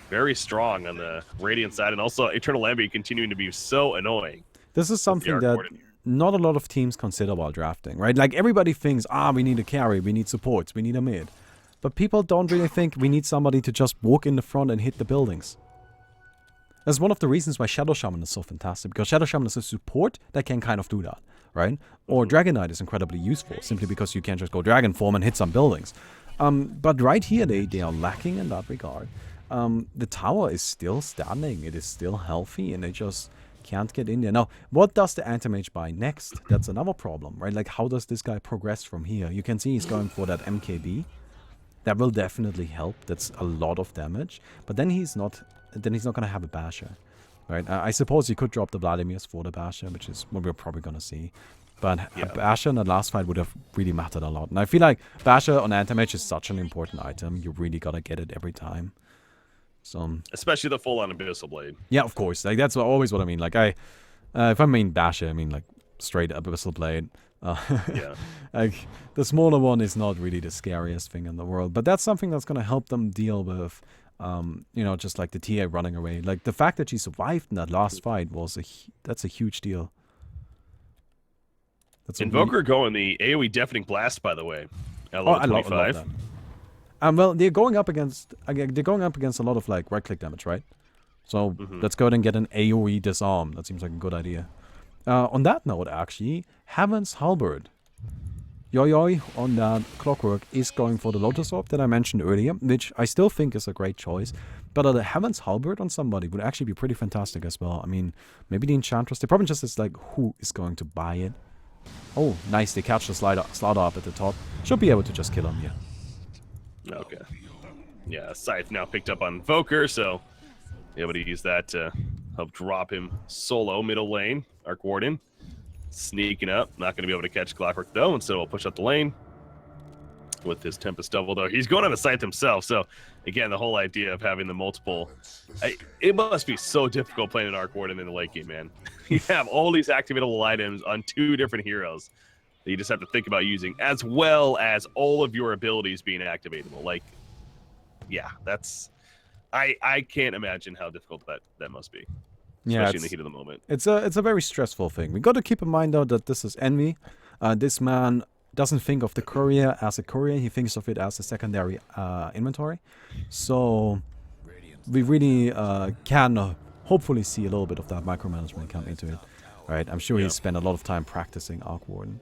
[SPEAKER 2] very strong on the Radiant side, and also Eternal Ambient continuing to be so annoying.
[SPEAKER 1] This is something that not a lot of teams consider while drafting, right? Like, everybody thinks, we need a carry, we need supports, we need a mid. But people don't really think we need somebody to just walk in the front and hit the buildings. That's one of the reasons why Shadow Shaman is so fantastic, because Shadow Shaman is a support that can kind of do that, right? Or Dragon Knight is incredibly useful, simply because you can just go Dragon Form and hit some buildings. But right here, they are lacking in that regard. The tower is still standing, it is still healthy, and they just can't get in there. Now, what does the Anti-Mage buy next? That's another problem, right? Like, how does this guy progress from here? You can see he's going for that MKB. That will definitely help. That's a lot of damage. But then he's not going to have a Basher, right? I suppose he could drop the Vladimirs for the Basher, which is what we're probably going to see. But a Basher in that last fight would have really mattered a lot. And I feel like Basher on Anti-Mage is such an important item. You really got to get it every time. So,
[SPEAKER 2] especially the full-on Abyssal Blade.
[SPEAKER 1] Yeah, of course. Like, that's always what I mean. Like, if I mean Basher, I mean, like, straight Abyssal Blade.
[SPEAKER 2] Yeah.
[SPEAKER 1] Like, the smaller one is not really the scariest thing in the world, but that's something that's going to help them deal with, you know, just like the TA running away. Like, the fact that she survived in that last fight was that's a huge deal. That's
[SPEAKER 2] Invoker going the AoE deafening blast, by the way. At
[SPEAKER 1] I
[SPEAKER 2] level
[SPEAKER 1] love
[SPEAKER 2] 25.
[SPEAKER 1] that. Well, they're going up against a lot of like right click damage, right? So let's go ahead and get an AoE disarm. That seems like a good idea. On that note, actually, Heaven's Halberd. Yoi on that Clockwork is going for the Lotus Orb that I mentioned earlier, which I still think is a great choice. But the Heaven's Halberd on somebody would actually be pretty fantastic as well. I mean, maybe the Enchantress. The problem just is like, who is going to buy it? Oh, nice. They catch the Slaughter up at the top. Should be able to just kill him, yeah.
[SPEAKER 2] Okay. Yeah, Scythe now picked up on Invoker, so able to use that to help drop him solo middle lane. Arc Warden sneaking up. Not going to be able to catch Clockwork, though. Instead, we'll push up the lane with his Tempest Double, though. He's going on a Scythe himself, so again, the whole idea of having the multiple... it must be so difficult playing an Arc Warden in the late game, man. You have all these activatable items on 2 different heroes that you just have to think about using, as well as all of your abilities being activatable. Like, yeah, that's... I can't imagine how difficult that must be. Especially in the heat of the moment.
[SPEAKER 1] It's a very stressful thing. We got to keep in mind, though, that this is Envy. This man doesn't think of the courier as a courier. He thinks of it as a secondary inventory. So we really can hopefully see a little bit of that micromanagement come into it. Right? I'm sure he's spent a lot of time practicing Arc Warden.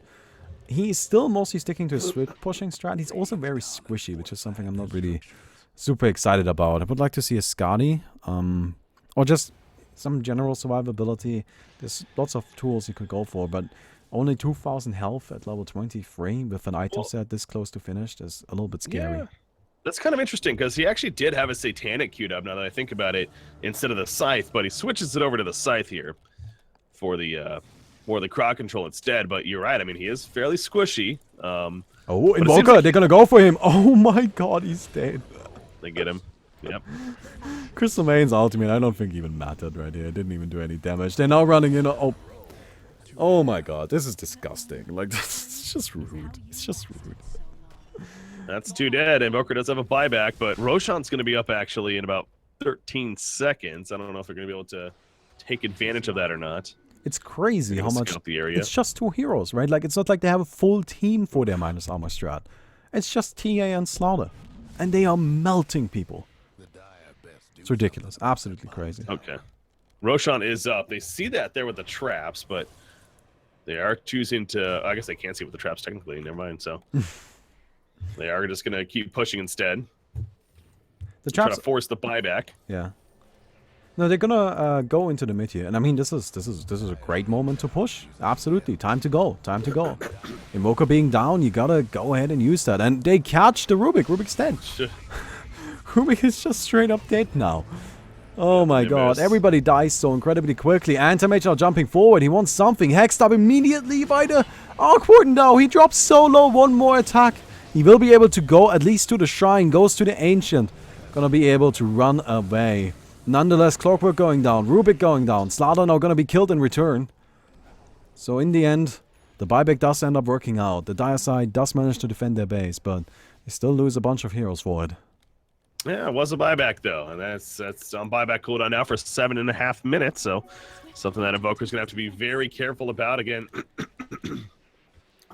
[SPEAKER 1] He's still mostly sticking to his swift pushing strat. He's also very squishy, which is something I'm not really super excited about. I would like to see a Skadi, or just some general survivability. There's lots of tools you could go for, but only 2,000 health at level 23 with an item set this close to finished is a little bit scary.
[SPEAKER 2] Yeah. That's kind of interesting, because he actually did have a Satanic queued up, now that I think about it, instead of the Scythe, but he switches it over to the Scythe here for the crowd control instead. But you're right, I mean, he is fairly squishy.
[SPEAKER 1] Oh, Invoker, like they're gonna go for him. Oh my god, he's dead.
[SPEAKER 2] They get him. Yep.
[SPEAKER 1] Crystal Main's ultimate, I don't think even mattered right here. It didn't even do any damage. They're now running in. Oh my god, this is disgusting. Like, it's just rude. It's just rude.
[SPEAKER 2] That's 2 dead. Invoker does have a buyback, but Roshan's going to be up actually in about 13 seconds. I don't know if they're going to be able to take advantage of that or not.
[SPEAKER 1] It's crazy how much.
[SPEAKER 2] The area.
[SPEAKER 1] It's just 2 heroes, right? Like, it's not like they have a full team for their minus armor strat. It's just TA and Slaughter. And they are melting people. It's ridiculous. Absolutely crazy.
[SPEAKER 2] Okay. Roshan is up. They see that there with the traps, but they are choosing to... I guess they can't see with the traps technically. Never mind, so... They are just going to keep pushing instead.
[SPEAKER 1] The traps...
[SPEAKER 2] Try to force the buyback.
[SPEAKER 1] Yeah. No, they're gonna go into the mid here, and I mean this is a great moment to push. Absolutely, time to go, time to go. Invoker being down, you gotta go ahead and use that, and they catch the Rubik. Rubik's dead. Rubik is just straight up dead now. Oh my god, everybody dies so incredibly quickly. Anti-Mage now jumping forward. He wants something. Hexed up immediately by the Arc Warden now. He drops so low. One more attack. He will be able to go at least to the shrine. Goes to the Ancient. Gonna be able to run away. Nonetheless, Clockwork going down. Rubik going down. Slaughter now gonna be killed in return. So in the end, the buyback does end up working out. The Dire side does manage to defend their base, but they still lose a bunch of heroes for it.
[SPEAKER 2] Yeah, it was a buyback though, and that's on buyback cooldown now for 7.5 minutes. So something that Invoker's gonna have to be very careful about. Again,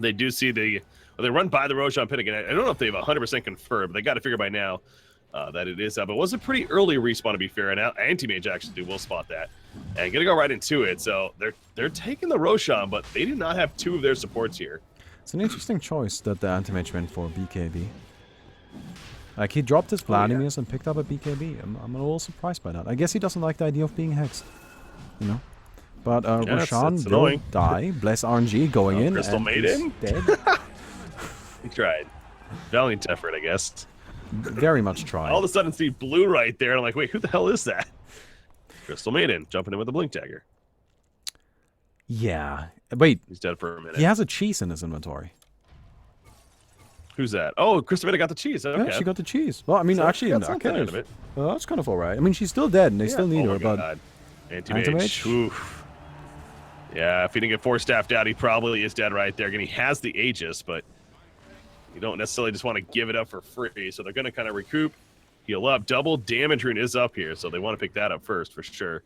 [SPEAKER 2] they do see they run by the Roshan pit again. I don't know if they've 100% confirmed, but they got to figure by now that it is up. It was a pretty early respawn, to be fair, and Anti-Mage actually will spot that and gonna go right into it. So they're taking the Roshan, but they do not have 2 of their supports here.
[SPEAKER 1] It's an interesting choice that the Anti-Mage went for BKB. Like, he dropped his Vladimirs and picked up a BKB. I'm a little surprised by that. I guess he doesn't like the idea of being hexed, you know. But Roshan will die. Bless RNG going in.
[SPEAKER 2] Crystal Maiden
[SPEAKER 1] dead.
[SPEAKER 2] He tried. Valiant effort, I guess.
[SPEAKER 1] Very much tried.
[SPEAKER 2] All of a sudden, see blue right there. And I'm like, wait, who the hell is that? Crystal Maiden jumping in with a blink dagger.
[SPEAKER 1] Yeah. Wait.
[SPEAKER 2] He's dead for a minute.
[SPEAKER 1] He has a cheese in his inventory.
[SPEAKER 2] Who's that? Oh, Crystal Maiden got the cheese. Okay.
[SPEAKER 1] Yeah, she got the cheese. Well, I mean,
[SPEAKER 2] so
[SPEAKER 1] actually, in that case, that's kind of alright. I mean, she's still dead, and they still need her, but
[SPEAKER 2] Anti-Mage. Oof. Yeah, if he didn't get force staffed out, he probably is dead right there. Again, he has the Aegis, but you don't necessarily just want to give it up for free. So they're going to kind of recoup, heal up. Double damage rune is up here, so they want to pick that up first for sure.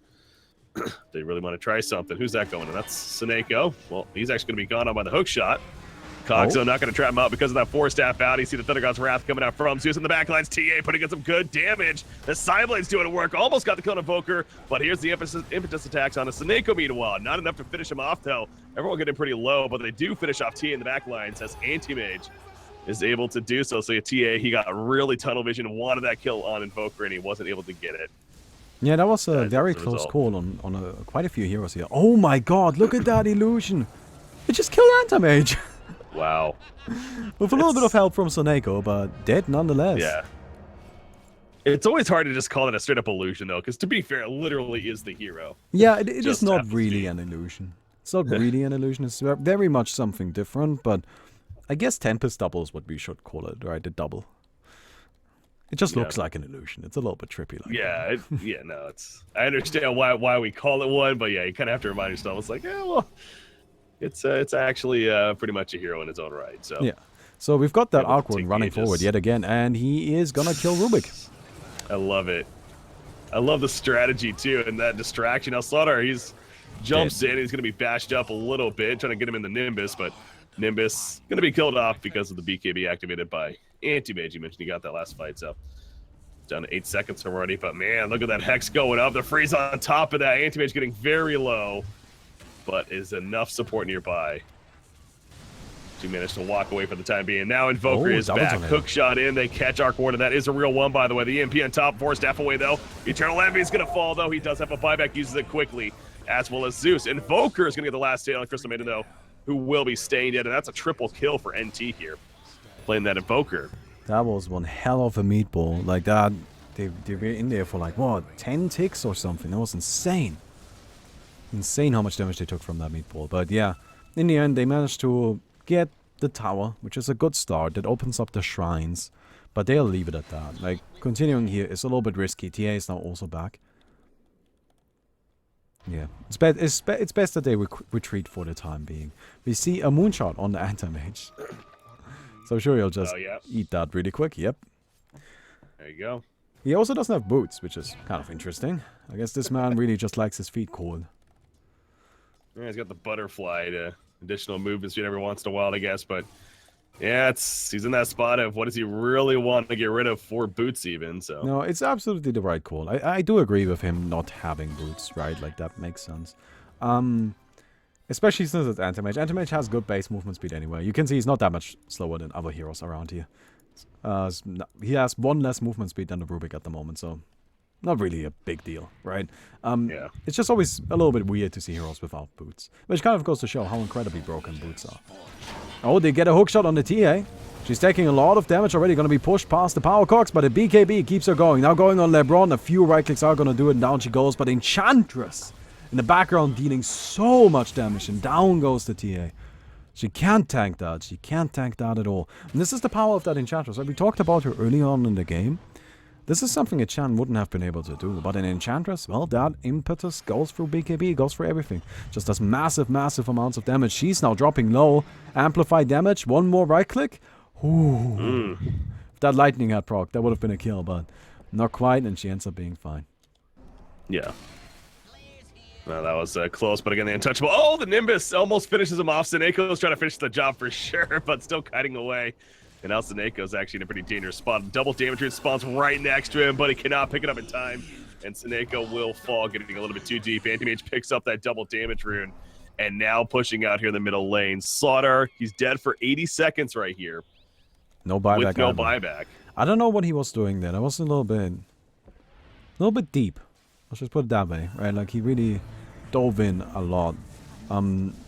[SPEAKER 2] They really want to try something. Who's that going to? That's Seneko. Well, he's actually going to be gone on by the hook shot. Cogzo not going to trap him out because of that force staff out. You see the Thunder God's Wrath coming out from Zeus in the backlines. TA putting in some good damage. The Sideblade's doing work. Almost got the kill on Invoker, but here's the impetus attacks on a Seneko meanwhile. Not enough to finish him off, though. Everyone getting pretty low, but they do finish off TA in the backlines as Anti-Mage is able to do so. So TA, he got really tunnel vision, wanted that kill on Invoker, and he wasn't able to get it.
[SPEAKER 1] Yeah, that was a very close call on quite a few heroes here. Oh my god, look at that illusion. It just killed Anti-Mage.
[SPEAKER 2] Wow.
[SPEAKER 1] With a little bit of help from Seneko, but dead nonetheless.
[SPEAKER 2] Yeah. It's always hard to just call it a straight up illusion, though, because to be fair, it literally is the hero.
[SPEAKER 1] Yeah, it is not really an illusion. It's not really an illusion. It's very much something different, but I guess Tempest double is what we should call it, right? The double. It just looks like an illusion. It's a little bit trippy. Like
[SPEAKER 2] no, it's. I understand why we call it one, but yeah, you kind of have to remind yourself. It's like, yeah, well, it's actually pretty much a hero in its own right. So
[SPEAKER 1] yeah, so we've got that awkward running forward yet again, and he is gonna kill Rubik.
[SPEAKER 2] I love it. I love the strategy too, and that distraction. Now Slaughter, he's jumps in. He's gonna be bashed up a little bit, trying to get him in the Nimbus, but Nimbus gonna be killed off because of the BKB activated by Anti-Mage. You mentioned he got that last fight, so down to 8 seconds already. But man, look at that Hex going up. The freeze on top of that. Anti-Mage getting very low, but is enough support nearby to manage to walk away for the time being. Now Invoker is back. Hook shot in. They catch Arc Warden. That is a real one, by the way. The EMP on top, force staff away though. Eternal Envy is going to fall though. He does have a buyback, uses it quickly, as well as Zeus. Invoker is going to get the last hit on Crystal Maiden though, who will be staying dead, and that's a triple kill for NT here, playing that Invoker.
[SPEAKER 1] That was one hell of a meatball. Like that, they were in there for like, what, 10 ticks or something. That was insane. Insane how much damage they took from that meatball. But yeah, in the end, they managed to get the tower, which is a good start. That opens up the shrines, but they'll leave it at that. Like, continuing here is a little bit risky. TA is now also back. Yeah, it's best that they retreat for the time being. We see a moonshot on the Anti-Mage. So I'm sure he'll just eat that really quick. Yep.
[SPEAKER 2] There you go.
[SPEAKER 1] He also doesn't have boots, which is kind of interesting. I guess this man really just likes his feet cold.
[SPEAKER 2] Yeah, he's got the butterfly to additional movement speed every once in a while, I guess. But yeah, he's in that spot of what does he really want to get rid of for boots even. So
[SPEAKER 1] no, it's absolutely the right call. I do agree with him not having boots, right? Like that makes sense. Especially since it's Anti-Mage. Anti-Mage has good base movement speed anyway. You can see he's not that much slower than other heroes around here. He has one less movement speed than the Rubik at the moment, so not really a big deal, right?
[SPEAKER 2] Yeah.
[SPEAKER 1] It's just always a little bit weird to see heroes without boots, which kind of goes to show how incredibly broken boots are. Oh, they get a hook shot on the TA. She's taking a lot of damage already, going to be pushed past the power cogs, but the BKB keeps her going. Now going on LeBron, a few right clicks are going to do it, and down she goes, but Enchantress in the background dealing so much damage, and down goes the TA. She can't tank that. She can't tank that at all. And this is the power of that Enchantress. Right? We talked about her early on in the game. This is something a Chan wouldn't have been able to do. But an Enchantress, well, that impetus goes through BKB, goes for everything. Just does massive, massive amounts of damage. She's now dropping low. Amplified damage. One more right click. Ooh. If that lightning had proc, that would have been a kill, but not quite, and she ends up being fine.
[SPEAKER 2] Yeah. Well, that was close, but again, the untouchable. Oh, the Nimbus almost finishes him off. Seneco's trying to finish the job for sure, but still kiting away. And now Seneco's actually in a pretty dangerous spot. Double damage rune spawns right next to him, but he cannot pick it up in time. And Seneko will fall, getting a little bit too deep. Anti-Mage picks up that double damage rune, and now pushing out here in the middle lane. Slaughter, he's dead for 80 seconds right here.
[SPEAKER 1] No buyback.
[SPEAKER 2] With no buyback.
[SPEAKER 1] I don't know what he was doing there. That was a little bit deep. Let's just put it that way, right? Like, he really dove in a lot.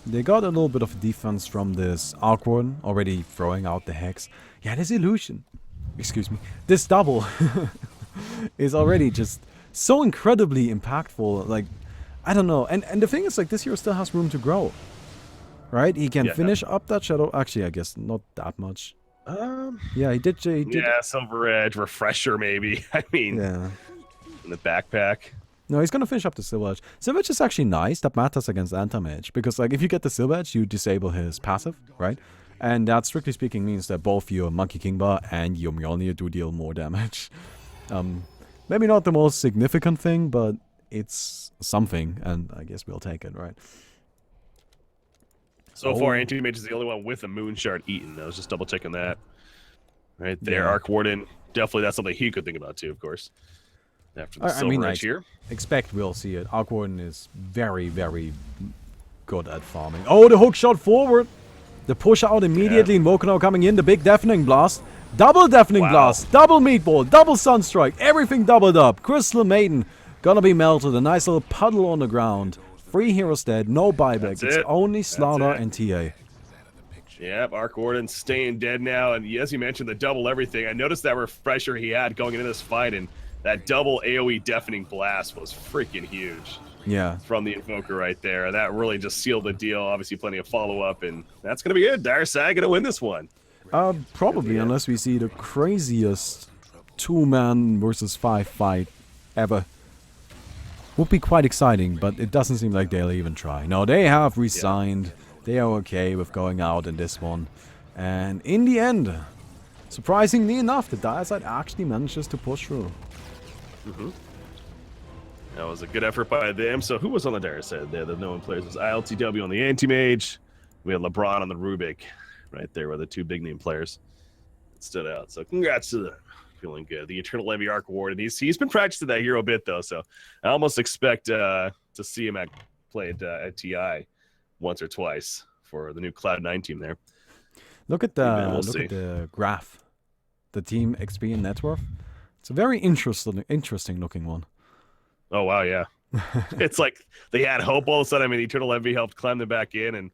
[SPEAKER 1] They got a little bit of defense from this Awkward, already throwing out the Hex. Yeah, this illusion, excuse me, this double is already just so incredibly impactful. Like, I don't know. And the thing is, like, this hero still has room to grow, right? He can finish up that Shadow. Actually, I guess not that much. Yeah, he did.
[SPEAKER 2] Yeah, Silver Edge, Refresher maybe. I mean,
[SPEAKER 1] yeah.
[SPEAKER 2] In the backpack.
[SPEAKER 1] No, he's gonna finish up the Silver Edge. Silver Edge is actually nice. That matters against Anti-Mage. Because, like, if you get the Silver Edge, you disable his passive, right? And that, strictly speaking, means that both your Monkey King Bar and your Mjolnir do deal more damage. Maybe not the most significant thing, but it's something. And I guess we'll take it, right?
[SPEAKER 2] So far, Anti-Mage is the only one with a Moon Shard eaten. I was just double-checking that. Right there, Arc Warden. Definitely that's something he could think about, too, of course. After the Silver Edge here.
[SPEAKER 1] Expect we'll see it. Arc Warden is very, very good at farming. Oh, the hook shot forward. The push out immediately. Invoker coming in. The big Deafening Blast. Double Deafening Blast. Double Meatball. Double Sunstrike. Everything doubled up. Crystal Maiden gonna be melted. A nice little puddle on the ground. 3 heroes dead. No buyback. It's only Slaughter and TA.
[SPEAKER 2] Yep, Arc Warden staying dead now. And as you mentioned, the double everything. I noticed that refresher he had going into this fight, and that double AoE Deafening Blast was freaking huge.
[SPEAKER 1] Yeah.
[SPEAKER 2] From the Invoker right there. That really just sealed the deal. Obviously, plenty of follow-up, and that's going to be good. Dire Sag going to win this one.
[SPEAKER 1] Probably, unless we see the craziest 2-man versus 5 fight ever. Would be quite exciting, but it doesn't seem like they'll even try. No, they have resigned. Yeah. They are okay with going out in this one. And in the end, surprisingly enough, the Dire side actually manages to push through.
[SPEAKER 2] That was a good effort by them. So who was on the Dire side there? The known players was ILTW on the Anti-Mage. We had LeBron on the Rubik. Right there were the 2 big name players that stood out. So congrats to them. Feeling good. The Eternal Levy Arc Ward. And he's been practicing that hero a bit, though. So I almost expect to see him play at TI once or twice for the new Cloud9 team there.
[SPEAKER 1] Look at the graph. The team XP and net worth. It's a very interesting looking one.
[SPEAKER 2] Oh, wow, yeah. It's like they had hope all of a sudden. I mean, Eternal Envy helped climb them back in, and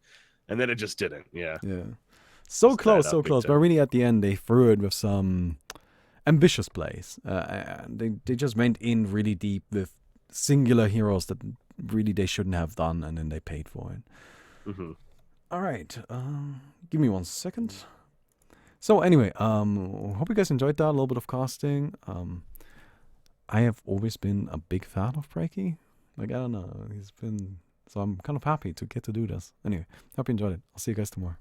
[SPEAKER 2] then it just didn't. Yeah.
[SPEAKER 1] Yeah. So close. But really at the end, they threw it with some ambitious plays. They just went in really deep with singular heroes that really they shouldn't have done, and then they paid for it. All right. Give me 1 second. So anyway, hope you guys enjoyed that. A little bit of casting. I have always been a big fan of Breaky. Like, I don't know. So I'm kind of happy to get to do this. Anyway, hope you enjoyed it. I'll see you guys tomorrow.